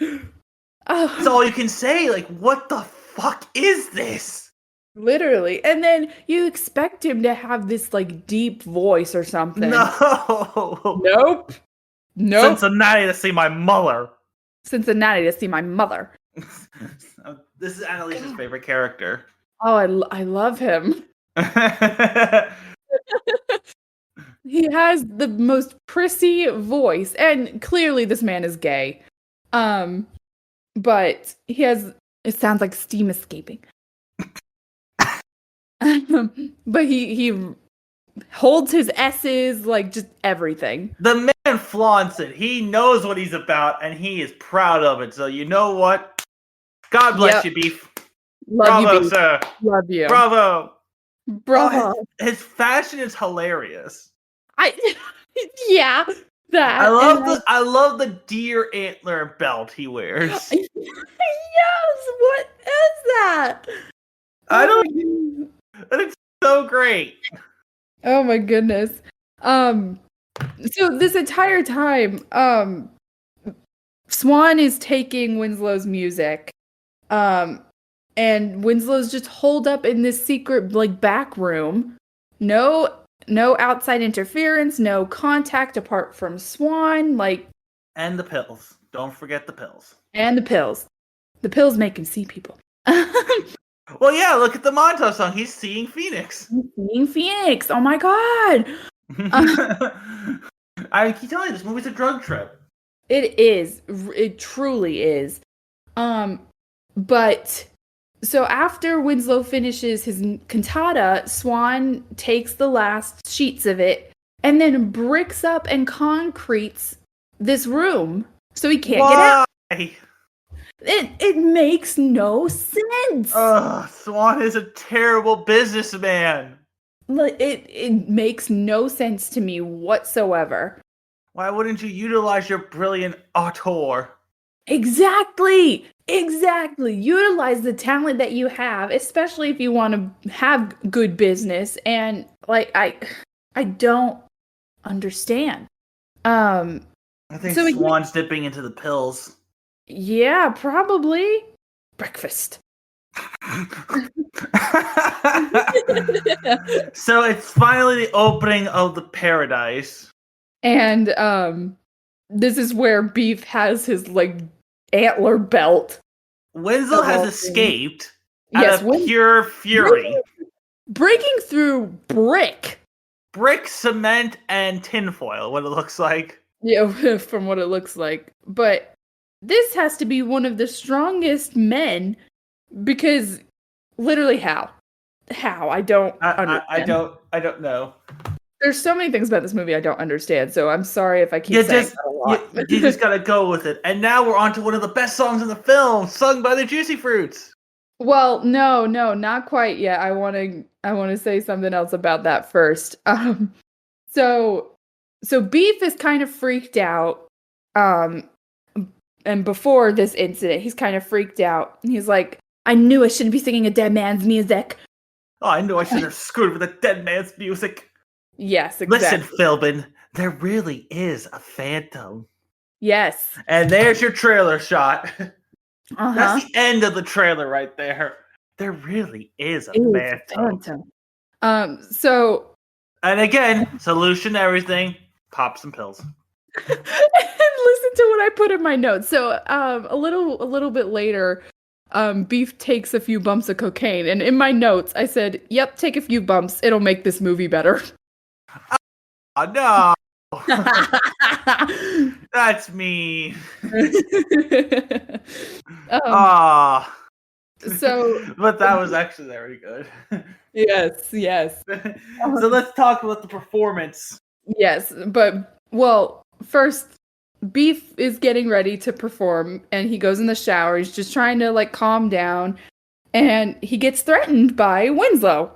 S2: That's all you can say. Like, what the fuck is this?
S1: Literally. And then you expect him to have this, like, deep voice or something.
S2: No.
S1: Nope.
S2: Cincinnati to see my mother.
S1: Cincinnati to see my mother.
S2: This is Annalise's favorite character.
S1: Oh, I love him. He has the most prissy voice, and clearly this man is gay. But it sounds like steam escaping. But he holds his S's, like, just everything.
S2: The man flaunts it. He knows what he's about, and he is proud of it. So you know what? God bless you, Beef.
S1: Love
S2: Bravo,
S1: you, Beef.
S2: sir.
S1: Love you.
S2: Bravo.
S1: Bravo.
S2: Oh, his fashion is hilarious.
S1: Yeah, that.
S2: I love the deer antler belt he wears.
S1: Yes, what is that?
S2: I don't. It's so great.
S1: Oh my goodness. So this entire time, Swan is taking Winslow's music, and Winslow's just holed up in this secret, like, back room. No outside interference, no contact apart from Swan, like.
S2: And the pills. Don't forget the pills.
S1: And the pills. The pills make him see people.
S2: Well, yeah, look at the Monto song. He's seeing Phoenix.
S1: Seeing Phoenix. Oh my god.
S2: I keep telling you, this movie's a drug trip.
S1: It is. It truly is. But so after Winslow finishes his cantata, Swan takes the last sheets of it and then bricks up and concretes this room so he can't get out.
S2: Why?
S1: It makes no sense.
S2: Swan is a terrible businessman.
S1: It makes no sense to me whatsoever.
S2: Why wouldn't you utilize your brilliant auteur?
S1: Exactly. Utilize the talent that you have, especially if you want to have good business. And like I don't understand.
S2: I think
S1: So
S2: Swan's dipping into the pills.
S1: Yeah, probably breakfast.
S2: So it's finally the opening of the paradise.
S1: And this is where Beef has his like antler belt.
S2: Winslow has escaped
S1: Yes,
S2: out of pure fury.
S1: Breaking through brick.
S2: Brick, cement, and tinfoil, what it looks like.
S1: Yeah, from what it looks like. But this has to be one of the strongest men because literally how? How? I don't understand.
S2: I don't know.
S1: There's so many things about this movie I don't understand, so I'm sorry if I keep saying that a lot.
S2: You just gotta go with it. And now we're on to one of the best songs in the film, sung by the Juicy Fruits.
S1: Well, no, not quite yet. I want to say something else about that first. So Beef is kind of freaked out. And before this incident, he's kind of freaked out. He's like, "I knew I shouldn't be singing a dead man's music."
S2: Oh, I knew I should have screwed with a dead man's music.
S1: Yes, exactly.
S2: Listen, Philbin, there really is a phantom.
S1: Yes.
S2: And there's your trailer shot.
S1: Uh-huh.
S2: That's the end of the trailer right there. There really is a phantom. And again, solution to everything, pop some pills.
S1: And listen to what I put in my notes. So a little bit later, Beef takes a few bumps of cocaine, and in my notes I said, "Yep, take a few bumps. It'll make this movie better."
S2: Oh no. That's me.
S1: So
S2: but that was actually very good.
S1: Yes.
S2: So let's talk about the performance.
S1: Yes, but first Beef is getting ready to perform and he goes in the shower. He's just trying to like calm down and he gets threatened by Winslow.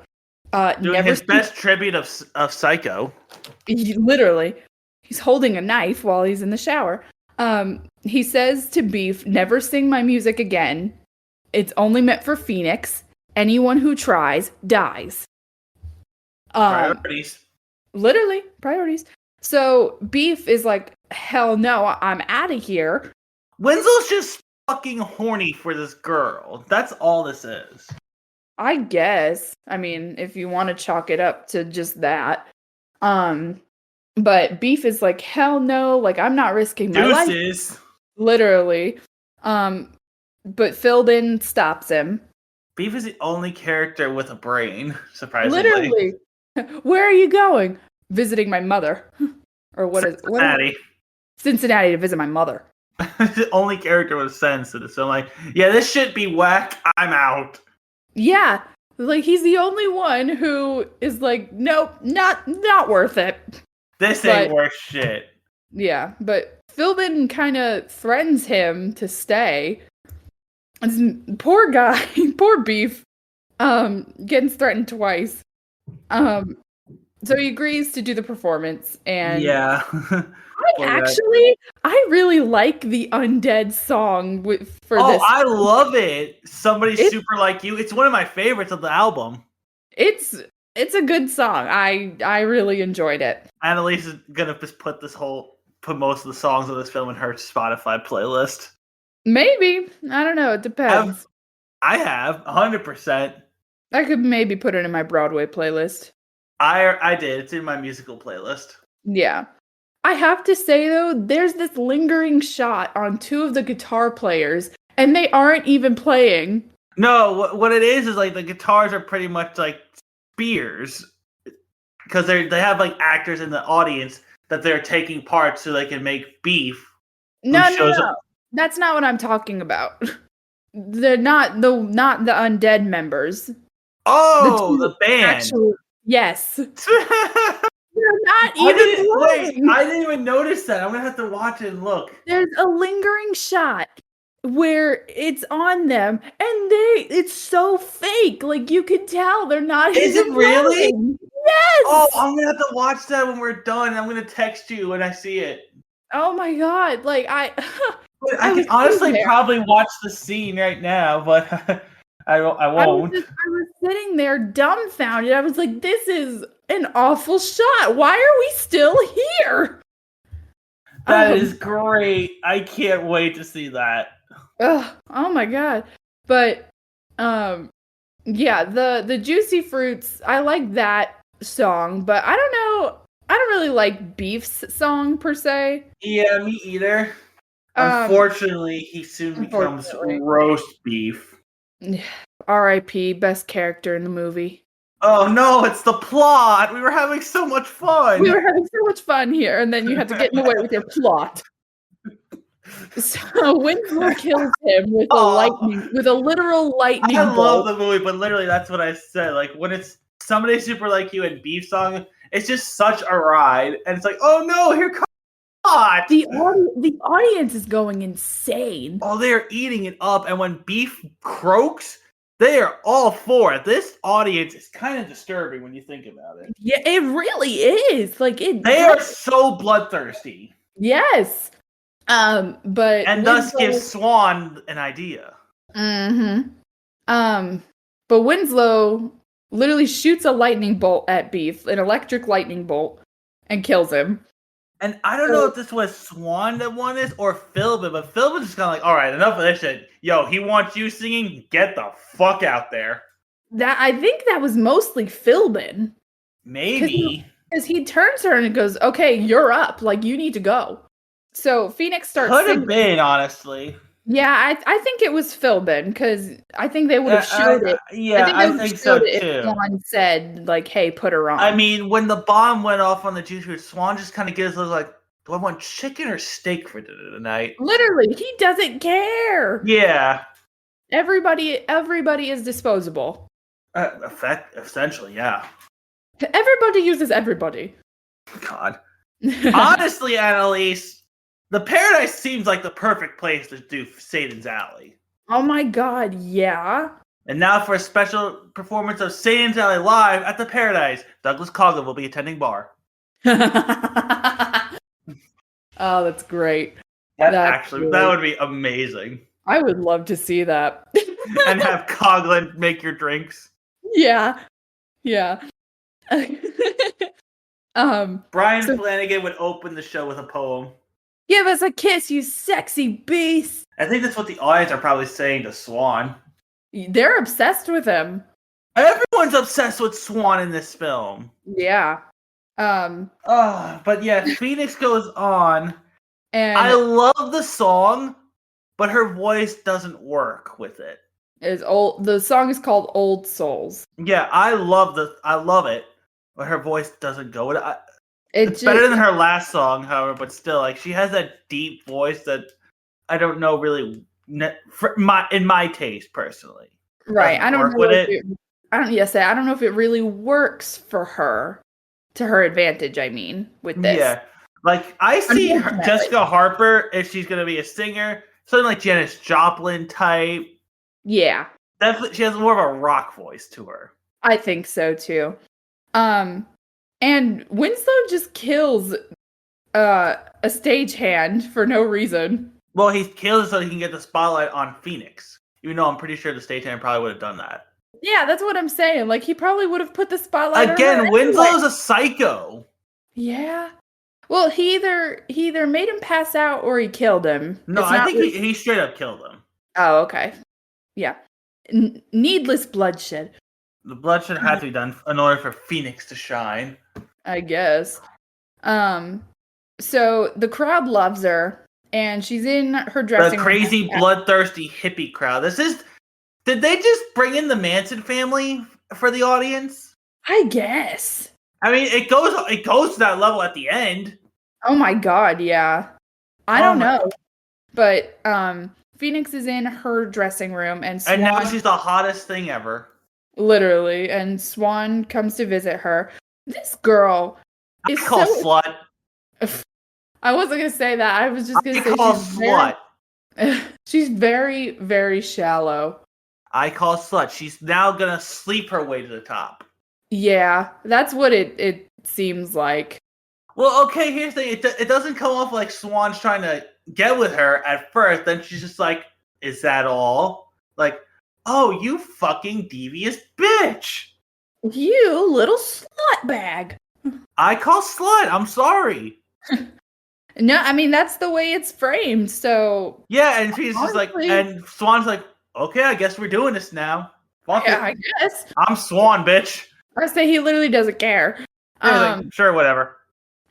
S2: Doing his best tribute of Psycho.
S1: Literally. He's holding a knife while he's in the shower. He says to Beef, "Never sing my music again. It's only meant for Phoenix. Anyone who tries dies."
S2: Priorities.
S1: Literally, priorities. So Beef is like, "Hell no, I'm out of here."
S2: Winslow's just fucking horny for this girl. That's all this is.
S1: I guess. I mean, if you want to chalk it up to just that. But Beef is like, "Hell no, like I'm not risking my life." Literally. But Philbin stops him.
S2: Beef is the only character with a brain, surprisingly.
S1: Literally. "Where are you going?" "Visiting my mother." Or
S2: Cincinnati.
S1: Cincinnati to visit my mother.
S2: The only character with sense in this film. Like, yeah, this shit be whack. I'm out.
S1: Yeah. Like he's the only one who is like, "Nope, not worth it."
S2: This ain't worth shit.
S1: Yeah, but Philbin kind of threatens him to stay. This poor guy, poor Beef, getting threatened twice. So he agrees to do the performance, and
S2: yeah.
S1: I really like the Undead song for this.
S2: Oh, I love it. Somebody super like you. It's one of my favorites of the album.
S1: It's a good song. I really enjoyed it.
S2: Annalise is gonna just put most of the songs of this film in her Spotify playlist.
S1: Maybe. I don't know. It depends.
S2: I have 100%.
S1: I could maybe put it in my Broadway playlist.
S2: I did. It's in my musical playlist.
S1: Yeah. I have to say though, there's this lingering shot on two of the guitar players, and they aren't even playing.
S2: No, what it is like the guitars are pretty much like spears because they have like actors in the audience that they're taking part so they can make Beef.
S1: No,
S2: shows up.
S1: That's not what I'm talking about. They're not the undead members.
S2: Oh, the band.
S1: Yes. They're not even glowing.
S2: I didn't even notice that. I'm gonna have to watch it and look.
S1: There's a lingering shot where it's on them, and it's so fake. Like you can tell they're not.
S2: Is it really?
S1: Glowing. Yes.
S2: Oh, I'm gonna have to watch that when we're done. I'm gonna text you when I see it.
S1: Oh my god! Like I
S2: can honestly probably watch the scene right now, but I won't.
S1: I was sitting there dumbfounded. I was like, "This is an awful shot. Why are we still here?"
S2: That is great. I can't wait to see that.
S1: Oh my god! But yeah, the Juicy Fruits. I like that song, but I don't know. I don't really like Beef's song per se.
S2: Yeah, me either. Unfortunately, he soon becomes roast beef.
S1: R.I.P. Best character in the movie.
S2: Oh no, it's the plot. We were having so much fun.
S1: We were having so much fun here, and then you have to get in the way with your plot. So Winslow kills him with a literal lightning bolt.
S2: I love the movie, but literally that's what I said. Like when it's Somebody Super Like You and Beef song, it's just such a ride, and it's like, oh no, here comes
S1: the audience is going insane.
S2: Oh, they are eating it up, and when Beef croaks, they are all for it. This audience is kind of disturbing when you think about it.
S1: Yeah, it really is. They
S2: are so bloodthirsty.
S1: Yes. But
S2: thus gives Swan an idea.
S1: Mm-hmm. But Winslow literally shoots a lightning bolt at Beef, an electric lightning bolt, and kills him.
S2: And I don't know if this was Swan that won this or Philbin, but Philbin's just kind of like, all right, enough of this shit. Yo, he wants you singing. Get the fuck out there.
S1: I think that was mostly Philbin.
S2: Maybe.
S1: Because he turns to her and goes, okay, you're up. Like, you need to go. So Phoenix starts
S2: Could have been, honestly.
S1: Yeah, I think it was Philbin, because I think they would have showed it.
S2: Yeah, I think so too.
S1: If Swan said, like, hey, put her on.
S2: I mean, when the bomb went off on the Juice Fruit, Swan just kind of gives us like, do I want chicken or steak for dinner tonight?
S1: Literally, he doesn't care.
S2: Yeah.
S1: Everybody is disposable.
S2: Essentially, yeah.
S1: Everybody uses everybody.
S2: God. Honestly, Annalise, the Paradise seems like the perfect place to do Satan's Alley.
S1: Oh my god, yeah.
S2: And now for a special performance of Satan's Alley live at the Paradise, Douglas Coughlin will be attending bar.
S1: Oh, that's great.
S2: That would be amazing.
S1: I would love to see that.
S2: And have Coughlin make your drinks.
S1: Yeah. Yeah.
S2: Brian Flanagan would open the show with a poem.
S1: Give us a kiss, you sexy beast.
S2: I think that's what the audience are probably saying to Swan.
S1: They're obsessed with him.
S2: Everyone's obsessed with Swan in this film.
S1: Yeah.
S2: But yeah, Phoenix goes on.
S1: And
S2: I love the song, but her voice doesn't work with it.
S1: The song is called Old Souls.
S2: Yeah, I love it, but her voice doesn't go with it. It's better than her last song, however, but still, like, she has that deep voice that I don't know really in my taste personally.
S1: Right, I don't know I don't know if it really works for her to her advantage. I mean, with this,
S2: yeah, like I see Jessica Harper if she's gonna be a singer, something like Janis Joplin type.
S1: Yeah,
S2: definitely, she has more of a rock voice to her.
S1: I think so too. And Winslow just kills a stagehand for no reason.
S2: Well, he kills so he can get the spotlight on Phoenix. Even though I'm pretty sure the stagehand probably would have done that.
S1: Yeah, that's what I'm saying. Like, he probably would have put the spotlight
S2: again,
S1: on her
S2: Winslow's a psycho.
S1: Yeah. Well, he either made him pass out or he killed him.
S2: No, I think he straight up killed him.
S1: Oh, okay. Yeah. Needless bloodshed.
S2: The bloodshed had to be done in order for Phoenix to shine.
S1: I guess. So the crowd loves her, and she's in her dressing room.
S2: The crazy, bloodthirsty hippie crowd. This is Did they just bring in the Manson family for the audience?
S1: I guess.
S2: I mean, it goes to that level at the end.
S1: Oh my god, yeah. I don't know. But Phoenix is in her dressing room and Swan,
S2: And now she's the hottest thing ever.
S1: literally, and Swan comes to visit her. This girl is
S2: I call
S1: so
S2: slut.
S1: I wasn't gonna say that. I was just gonna say
S2: call
S1: she's
S2: slut.
S1: she's very, very shallow.
S2: I call slut. She's now gonna sleep her way to the top.
S1: Yeah, that's what it seems like.
S2: Well, okay, here's the thing. It doesn't come off like Swan's trying to get with her at first. Then she's just like, is that all? Like, oh, you fucking devious bitch.
S1: You little slut bag.
S2: I call slut. I'm sorry.
S1: No, I mean that's the way it's framed. So
S2: Yeah, and she's just like,
S1: honestly,
S2: and Swan's like, okay, I guess we're doing this now. Fuck
S1: yeah,
S2: it.
S1: I guess.
S2: I'm Swan, bitch.
S1: I say he literally doesn't care.
S2: Like, sure, whatever.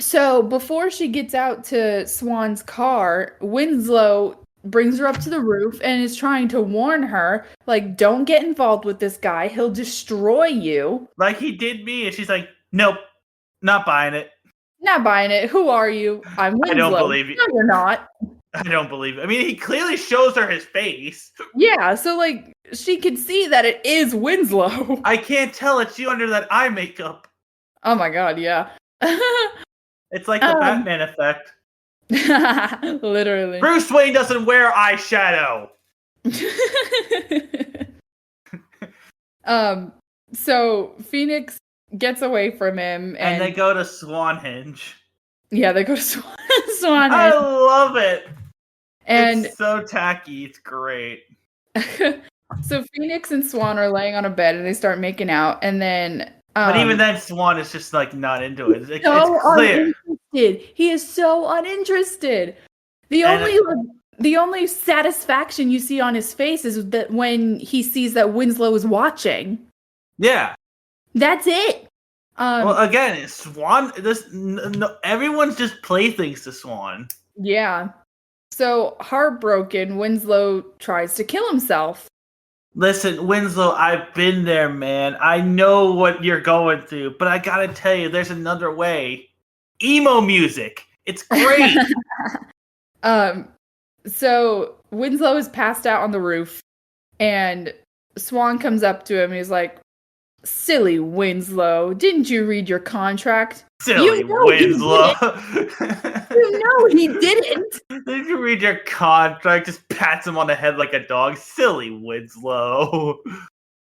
S1: So before she gets out to Swan's car, Winslow brings her up to the roof and is trying to warn her, like, don't get involved with this guy. He'll destroy you.
S2: Like he did me, and she's like, nope, not buying it.
S1: Not buying it. Who are you? I'm Winslow.
S2: I don't believe you.
S1: No, you're not.
S2: I don't believe it. I mean, he clearly shows her his face.
S1: Yeah, so like she could see that it is Winslow.
S2: I can't tell it's you under that eye makeup.
S1: Oh my god, yeah.
S2: It's like the Batman effect.
S1: Literally.
S2: Bruce Wayne doesn't wear eyeshadow.
S1: So Phoenix gets away from him
S2: And they go to Swanhenge.
S1: Yeah, they go to Swan.
S2: I love it.
S1: And
S2: it's so tacky. It's great.
S1: So Phoenix and Swan are laying on a bed and they start making out, and then
S2: but even then, Swan is just like not into it. It's
S1: so
S2: clear.
S1: Uninterested. He is so uninterested. The only satisfaction you see on his face is that when he sees that Winslow is watching.
S2: Yeah.
S1: That's it.
S2: Well, again, Swan. Everyone's just playthings to Swan.
S1: Yeah. So heartbroken, Winslow tries to kill himself.
S2: Listen, Winslow, I've been there, man. I know what you're going through, but I gotta tell you, there's another way. Emo music. It's great.
S1: So Winslow is passed out on the roof, and Swan comes up to him and he's like, silly Winslow, didn't you read your contract?
S2: Silly Winslow.
S1: You know he didn't.
S2: Did you read your contract? Just pats him on the head like a dog. Silly Winslow.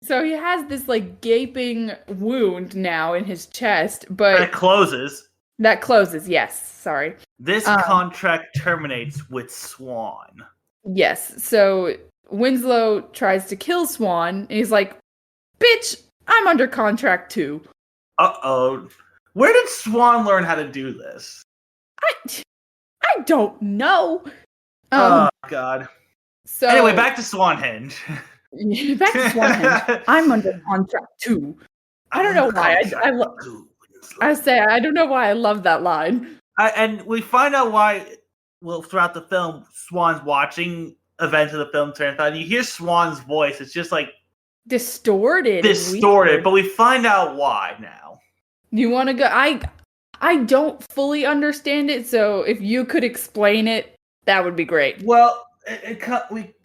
S1: So he has this like gaping wound now in his chest, but
S2: That closes.
S1: That closes, yes. Sorry.
S2: This contract terminates with Swan.
S1: Yes. So Winslow tries to kill Swan, and he's like, bitch, I'm under contract too.
S2: Uh-oh. Where did Swan learn how to do this?
S1: I don't know.
S2: Oh, God.
S1: So
S2: anyway, back to Swanhenge.
S1: Back to Swanhenge. I'm under contract too. I don't know why. I don't know why I love that line.
S2: And we find out why, well, throughout the film, Swan's watching events of the film turn on. You hear Swan's voice. It's just like
S1: distorted.
S2: But we find out why now.
S1: You want to go? I don't fully understand it, so if you could explain it, that would be great.
S2: Well,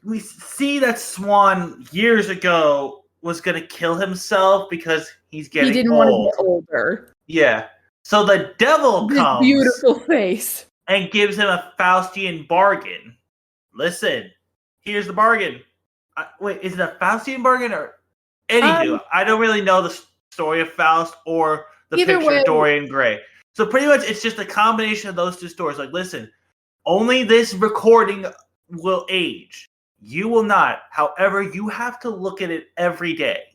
S2: we see that Swan years ago was going to kill himself because he's getting old.
S1: He didn't want to get older.
S2: Yeah. So the devil comes.
S1: Beautiful face.
S2: And gives him a Faustian bargain. Listen, here's the bargain. Wait, is it a Faustian bargain or... Anywho, I don't really know the story of Faust or the picture of Dorian Gray. So pretty much it's just a combination of those two stories. Like, listen, only this recording will age. You will not. However, you have to look at it every day.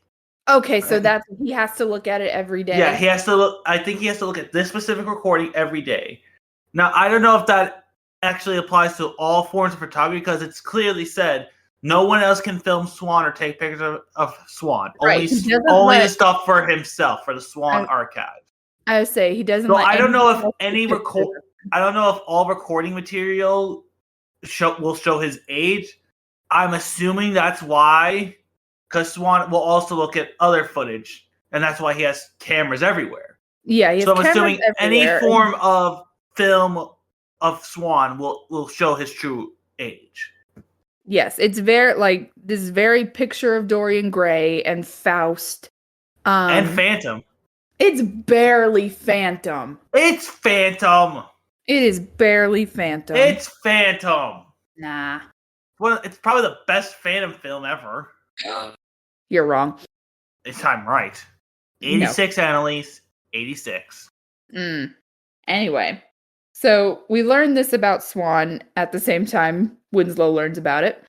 S1: Okay, so that's he has to look at it every day.
S2: Yeah, he has to look. I think he has to look at this specific recording every day. Now, I don't know if that actually applies to all forms of photography because it's clearly said no one else can film Swan or take pictures of Swan.
S1: Right.
S2: Only the stuff for himself, for the Swan archive.
S1: I would say he doesn't.
S2: So I don't know if I don't know if all recording material will show his age. I'm assuming that's why because Swan will also look at other footage, and that's why he has cameras everywhere.
S1: Yeah, he has
S2: So I'm
S1: cameras
S2: assuming any
S1: everywhere.
S2: form of film of Swan will show his true age.
S1: Yes, it's very like this very picture of Dorian Gray and Faust.
S2: And Phantom.
S1: It's barely Phantom.
S2: It's Phantom.
S1: It is barely Phantom.
S2: It's Phantom.
S1: Nah.
S2: Well, it's probably the best Phantom film ever.
S1: You're wrong.
S2: I'm right. 86, no. Annalise. 86.
S1: Anyway, so we learned this about Swan at the same time Winslow learns about it.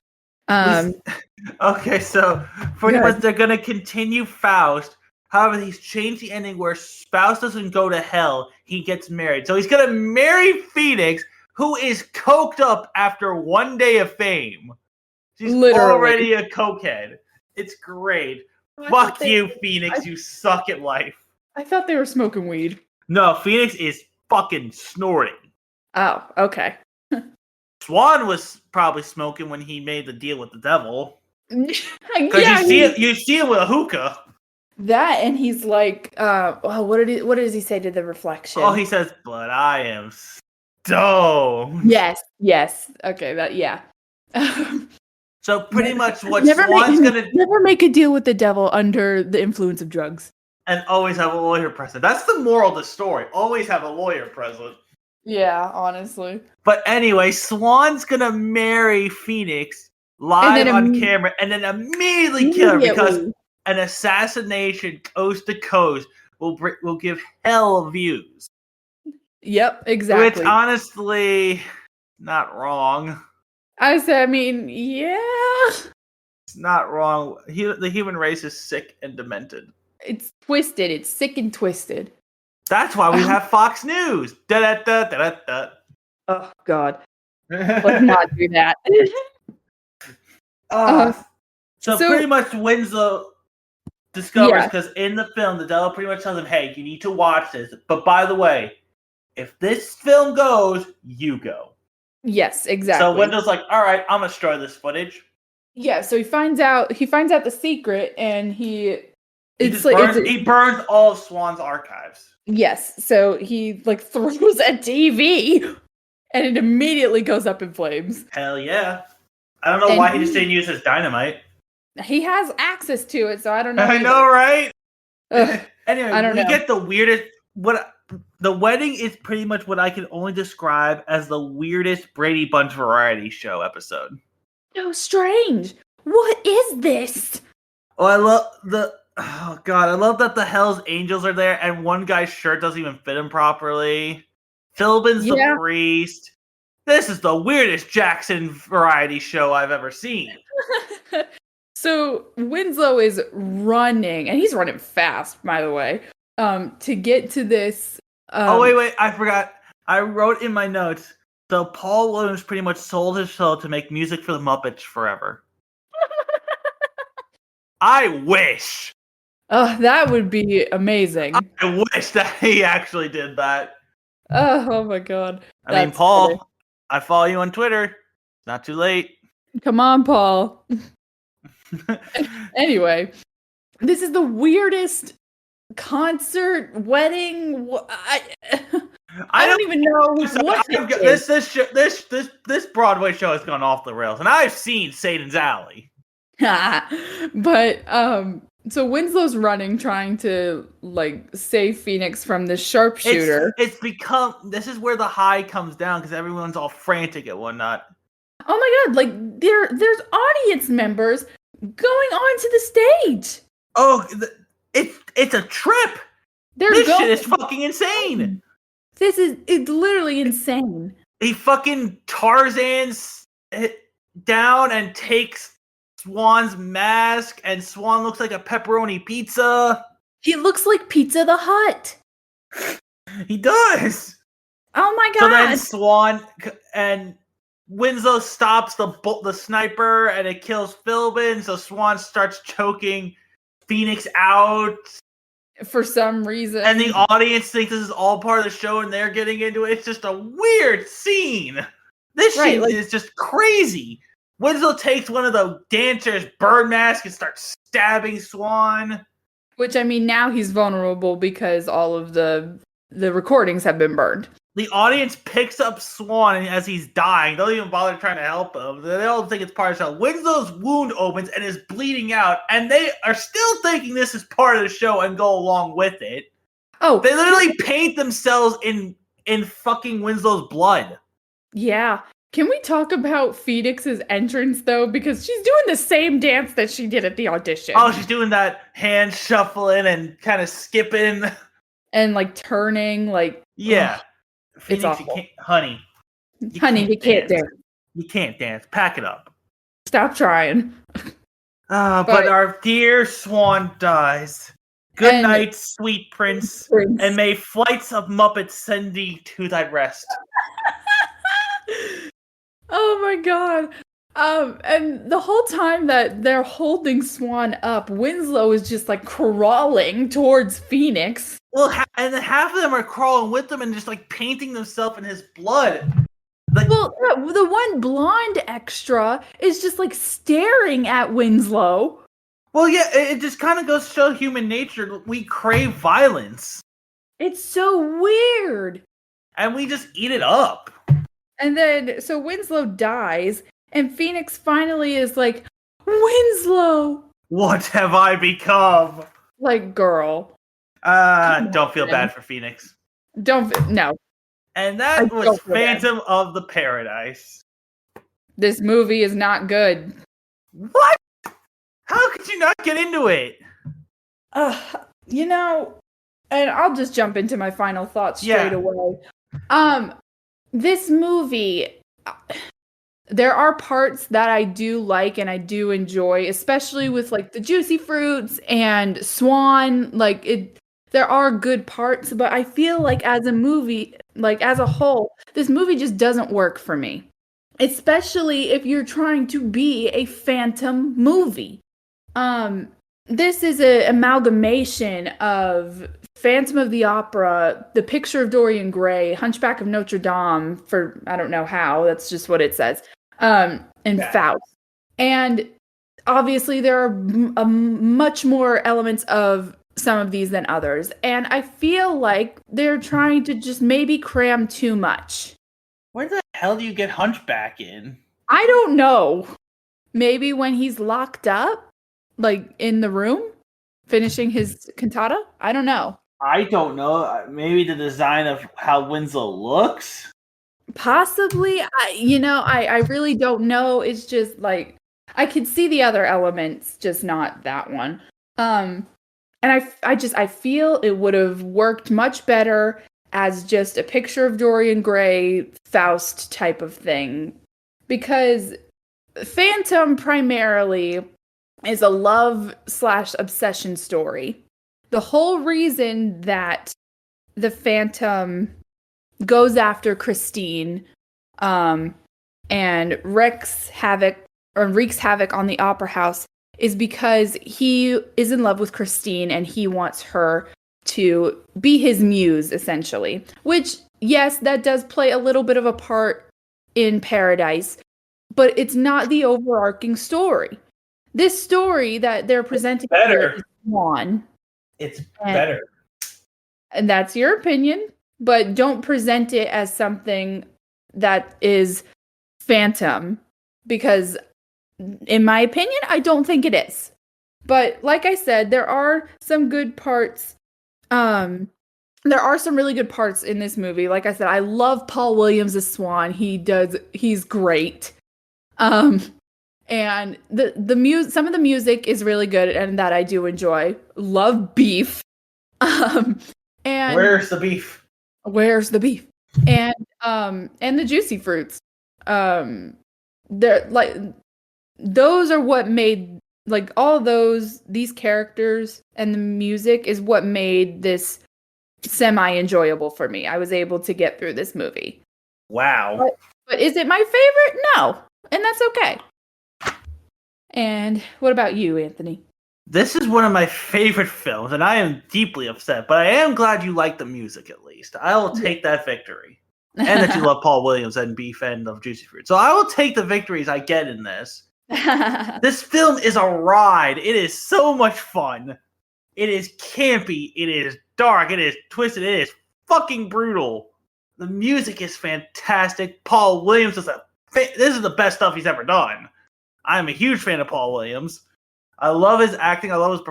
S2: Okay, so pretty much they're going to continue Faust. However, he's changed the ending where Faust doesn't go to hell. He gets married. So he's going to marry Phoenix, who is coked up after one day of fame. She's already a cokehead. It's great. Fuck you, Phoenix. You suck at life.
S1: I thought they were smoking weed.
S2: No, Phoenix is fucking snorting.
S1: Oh, okay.
S2: Swan was probably smoking when he made the deal with the devil.
S1: Because
S2: you see him with a hookah.
S1: That, and he's like, what does he say to the reflection?
S2: Oh, he says, but I am stoned.
S1: Yes. Okay, yeah.
S2: So pretty much what Swan's gonna
S1: never make a deal with the devil under the influence of drugs.
S2: And always have a lawyer present. That's the moral of the story. Always have a lawyer present.
S1: Yeah, honestly.
S2: But anyway, Swan's gonna marry Phoenix live on camera and then immediately kill her because an assassination coast to coast will give hell views.
S1: Yep, exactly.
S2: Which honestly, not wrong.
S1: I mean, yeah.
S2: It's not wrong. The human race is sick and demented.
S1: It's twisted. It's sick and twisted.
S2: That's why we have Fox News. Da-da-da-da-da-da.
S1: Oh, God. Let's not do that.
S2: So pretty much Winslow discovers, because in the film, the devil pretty much tells him, hey, you need to watch this. But by the way, if this film goes, you go.
S1: Yes, exactly.
S2: So Wendell's like, all right, I'm going to destroy this footage.
S1: Yeah, so he finds out the secret, and he
S2: burns all of Swan's archives.
S1: Yes, so he throws a TV, and it immediately goes up in flames.
S2: Hell yeah. I don't know why he just didn't use his dynamite.
S1: He has access to it, so I don't know.
S2: I know, right? Anyway,
S1: I don't know.
S2: Get the weirdest. The wedding is pretty much what I can only describe as the weirdest Brady Bunch variety show episode.
S1: So strange. What is this?
S2: Oh, I love that the Hell's Angels are there, and one guy's shirt doesn't even fit him properly. Philbin's the priest. This is the weirdest Jackson variety show I've ever seen.
S1: So Winslow is running, and he's running fast, by the way, to get to this.
S2: Wait, I forgot. I wrote in my notes. So Paul Williams pretty much sold his soul to make music for the Muppets forever. I wish.
S1: Oh, that would be amazing.
S2: I wish that he actually did that.
S1: Oh my God.
S2: I mean, Paul, funny. I follow you on Twitter. Not too late.
S1: Come on, Paul. Anyway, this is the weirdest concert, wedding. I don't even know what
S2: this Broadway show has gone off the rails, and I've seen Satan's Alley.
S1: But so Winslow's running, trying to save Phoenix from this sharpshooter.
S2: It's become this is where the high comes down because everyone's all frantic and whatnot.
S1: Oh my God! There's audience members going onto the stage.
S2: Oh, it's a trip. This shit is fucking insane.
S1: It's literally insane.
S2: He fucking Tarzan's down and takes Swan's mask, and Swan looks like a pepperoni pizza.
S1: He looks like Pizza the Hut.
S2: He does.
S1: Oh my God!
S2: So then Swan and Winslow stops the sniper, and it kills Philbin. So Swan starts choking Phoenix out
S1: for some reason,
S2: and the audience thinks this is all part of the show, and they're getting into it. It's just a weird scene. This shit is just crazy. Winslow takes one of the dancers' bird mask and starts stabbing Swan.
S1: Which, I mean, now he's vulnerable because all of the recordings have been burned.
S2: The audience picks up Swan as he's dying. They don't even bother trying to help him. They don't think it's part of the show. Winslow's wound opens and is bleeding out, and they are still thinking this is part of the show and go along with it.
S1: Oh,
S2: They literally paint themselves in fucking Winslow's blood.
S1: yeah. Can we talk about Phoenix's entrance, though? Because she's doing the same dance that she did at the audition.
S2: Oh, she's doing that hand shuffling and kind of skipping.
S1: And, like, turning, like...
S2: Yeah.
S1: Ugh,
S2: Phoenix,
S1: it's awful.
S2: Honey,
S1: You can't dance.
S2: You can't dance. Pack it up.
S1: Stop trying.
S2: But our dear Swan dies. Good night, sweet prince. And may flights of Muppets send thee to thy rest.
S1: Oh my god. And the whole time that they're holding Swan up, Winslow is just like crawling towards Phoenix.
S2: Well, and then half of them are crawling with him and just like painting themselves in his blood. Like,
S1: well, the one blonde extra is just like staring at Winslow.
S2: Well, yeah, it just kind of goes to show human nature. We crave violence.
S1: It's so weird.
S2: And we just eat it up.
S1: And then, so Winslow dies, and Phoenix finally is like, Winslow!
S2: What have I become?
S1: Like, girl.
S2: Don't feel bad for Phoenix.
S1: No.
S2: And that was Phantom of the Paradise.
S1: This movie is not good.
S2: What? How could you not get into it?
S1: You know, and I'll just jump into my final thoughts straight away. This movie, there are parts that I do like and I do enjoy, especially with like the juicy fruits and Swan. Like there are good parts, but I feel like as a movie, like as a whole, this movie just doesn't work for me. Especially if you're trying to be a Phantom movie. This is an amalgamation of Phantom of the Opera, The Picture of Dorian Gray, Hunchback of Notre Dame, for I don't know how, that's just what it says, and Faust. And obviously there are much more elements of some of these than others. And I feel like they're trying to just maybe cram too much.
S2: Where the hell do you get Hunchback in?
S1: I don't know. Maybe when he's locked up? Like, in the room? Finishing his cantata? I don't know.
S2: I don't know. Maybe the design of how Winslow looks? Possibly.
S1: I really don't know. It's just, like, I could see the other elements, just not that one. And I feel it would have worked much better as just a Picture of Dorian Gray, Faust type of thing. Because Phantom primarily is a love/obsession story. The whole reason that the Phantom goes after Christine and wreaks havoc on the opera house is because he is in love with Christine and he wants her to be his muse, essentially. Which, yes, that does play a little bit of a part in Paradise, but it's not the overarching story. This story that they're presenting here is one.
S2: It's better.
S1: And that's your opinion, but don't present it as something that is Phantom, because in my opinion, I don't think it is. But like I said, there are some good parts. There are some really good parts in this movie. Like I said, I love Paul Williams as Swan. He's great. And some of the music is really good and that I do enjoy. Love Beef. And
S2: Where's the beef?
S1: Where's the beef? And the juicy fruits. They're like, those are what made, like, all these characters and the music is what made this semi-enjoyable for me. I was able to get through this movie.
S2: Wow.
S1: But is it my favorite? No. And that's okay. And what about you, Anthony?
S2: This is one of my favorite films, and I am deeply upset, but I am glad you like the music at least. I will take that victory. and that you love Paul Williams and be fan of Juicy Fruit. So I will take the victories I get in this. This film is a ride. It is so much fun. It is campy. It is dark. It is twisted. It is fucking brutal. The music is fantastic. Paul Williams is this is the best stuff he's ever done. I'm a huge fan of Paul Williams. I love his acting. I love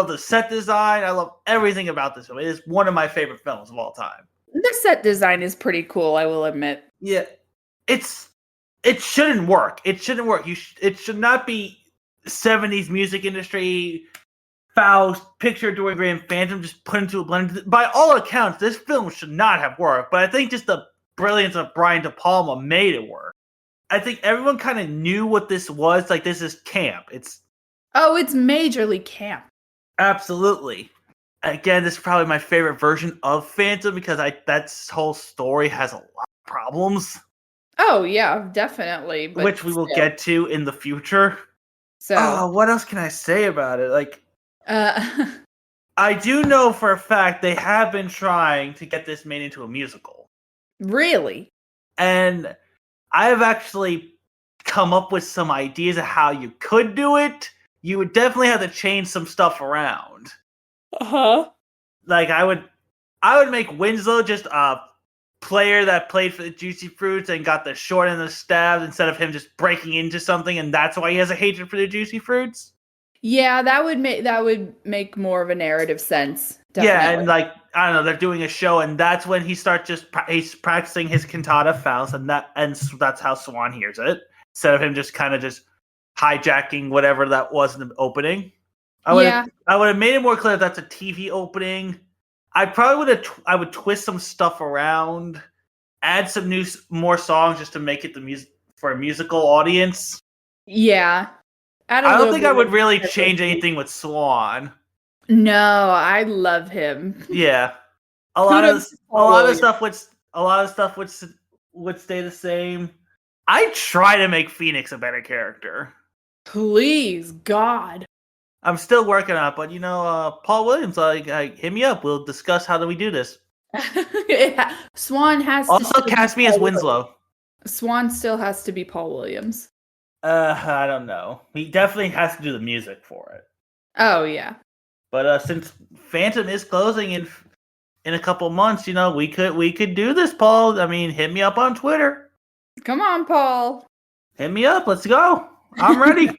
S2: the set design. I love everything about this film. It is one of my favorite films of all time.
S1: The set design is pretty cool, I will admit.
S2: Yeah, it shouldn't work. It shouldn't work. It should not be 70s music industry foul picture during Grand Phantom just put into a blend. By all accounts, this film should not have worked, but I think just the brilliance of Brian De Palma made it work. I think everyone kind of knew what this was. Like, this is camp. It's
S1: majorly camp.
S2: Absolutely. Again, this is probably my favorite version of Phantom because that whole story has a lot of problems.
S1: Oh yeah, definitely. But
S2: which we will get to in the future.
S1: So,
S2: what else can I say about it? Like, I do know for a fact they have been trying to get this made into a musical.
S1: Really?
S2: And I have actually come up with some ideas of how you could do it. You would definitely have to change some stuff around. Like, I would make Winslow just a player that played for the Juicy Fruits and got the short end of the stab instead of him just breaking into something, and that's why he has a hatred for the Juicy Fruits.
S1: Yeah, that would make more of a narrative sense. Definitely.
S2: Yeah, and like, I don't know, they're doing a show, and that's when he starts he's practicing his cantata Faust, and that's how Swan hears it, instead of him just kind of just hijacking whatever that was in the opening. I would have made it more clear that's a TV opening. I probably would twist some stuff around, add some more songs just to make it for a musical audience.
S1: Yeah.
S2: I don't think I would really change anything with Swan.
S1: No, I love him.
S2: Yeah. A lot of stuff would stay the same. I try to make Phoenix a better character.
S1: Please, God.
S2: I'm still working on it, but Paul Williams, hit me up. We'll discuss how do we do this.
S1: Yeah. Swan has
S2: also cast me as Winslow.
S1: Swan still has to be Paul Williams.
S2: I don't know. He definitely has to do the music for it.
S1: Oh yeah.
S2: But since Phantom is closing in a couple months, we could do this, Paul. I mean, hit me up on Twitter.
S1: Come on, Paul.
S2: Hit me up. Let's go. I'm ready.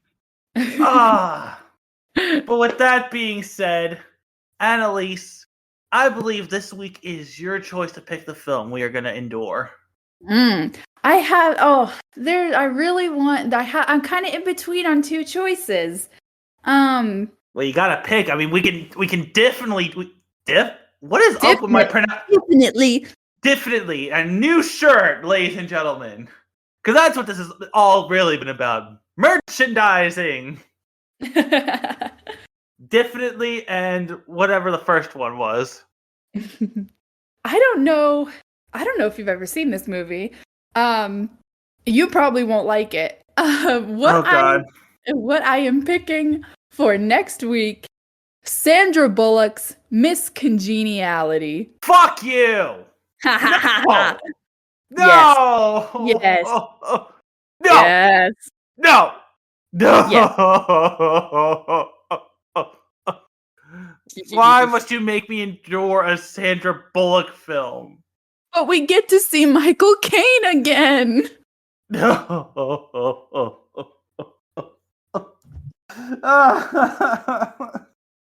S2: But with that being said, Annalise, I believe this week is your choice to pick the film we are going to endure.
S1: I'm kind of in between on two choices.
S2: Well, you gotta pick. I mean, we can definitely what is up with my pronunciation? Definitely a new shirt, ladies and gentlemen, because that's what this is all really been about. Merchandising. Definitely, and whatever the first one was.
S1: I don't know if you've ever seen this movie. You probably won't like it. What I am picking for next week, Sandra Bullock's Miss Congeniality.
S2: Fuck you! No! No!
S1: Yes.
S2: No!
S1: Yes.
S2: No! No!
S1: Yes.
S2: Why must you make me endure a Sandra Bullock film?
S1: But we get to see Michael Caine again.
S2: No.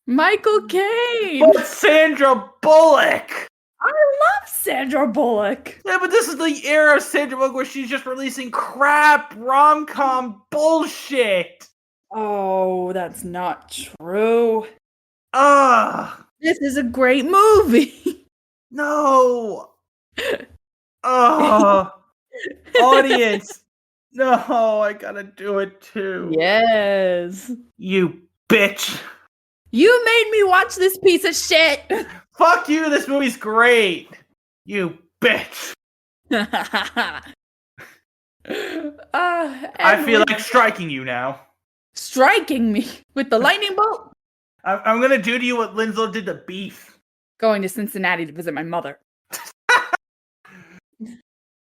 S1: Michael Caine.
S2: But Sandra Bullock.
S1: I love Sandra Bullock.
S2: Yeah, but this is the era of Sandra Bullock where she's just releasing crap rom-com bullshit.
S1: Oh, that's not true.
S2: This
S1: is a great movie.
S2: No. Audience. No, I gotta do it too.
S1: Yes.
S2: You bitch.
S1: You made me watch this piece of shit.
S2: Fuck you, this movie's great. You bitch. I feel like striking you now.
S1: Striking me with the lightning bolt?
S2: I'm gonna do to you what Winslow did to Beef.
S1: Going to Cincinnati to visit my mother.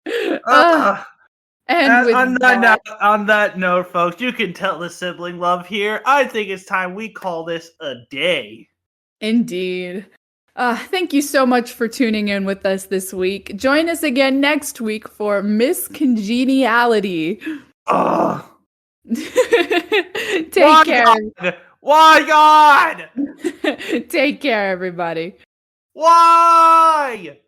S1: Uh, and with that,
S2: On that note, folks, you can tell the sibling love here. I think it's time we call this a day.
S1: indeed. Thank you so much for tuning in with us this week. Join us again next week for Miss Congeniality.
S2: Ugh.
S1: Take care.
S2: God? Why, God?
S1: Take care, everybody.
S2: Why?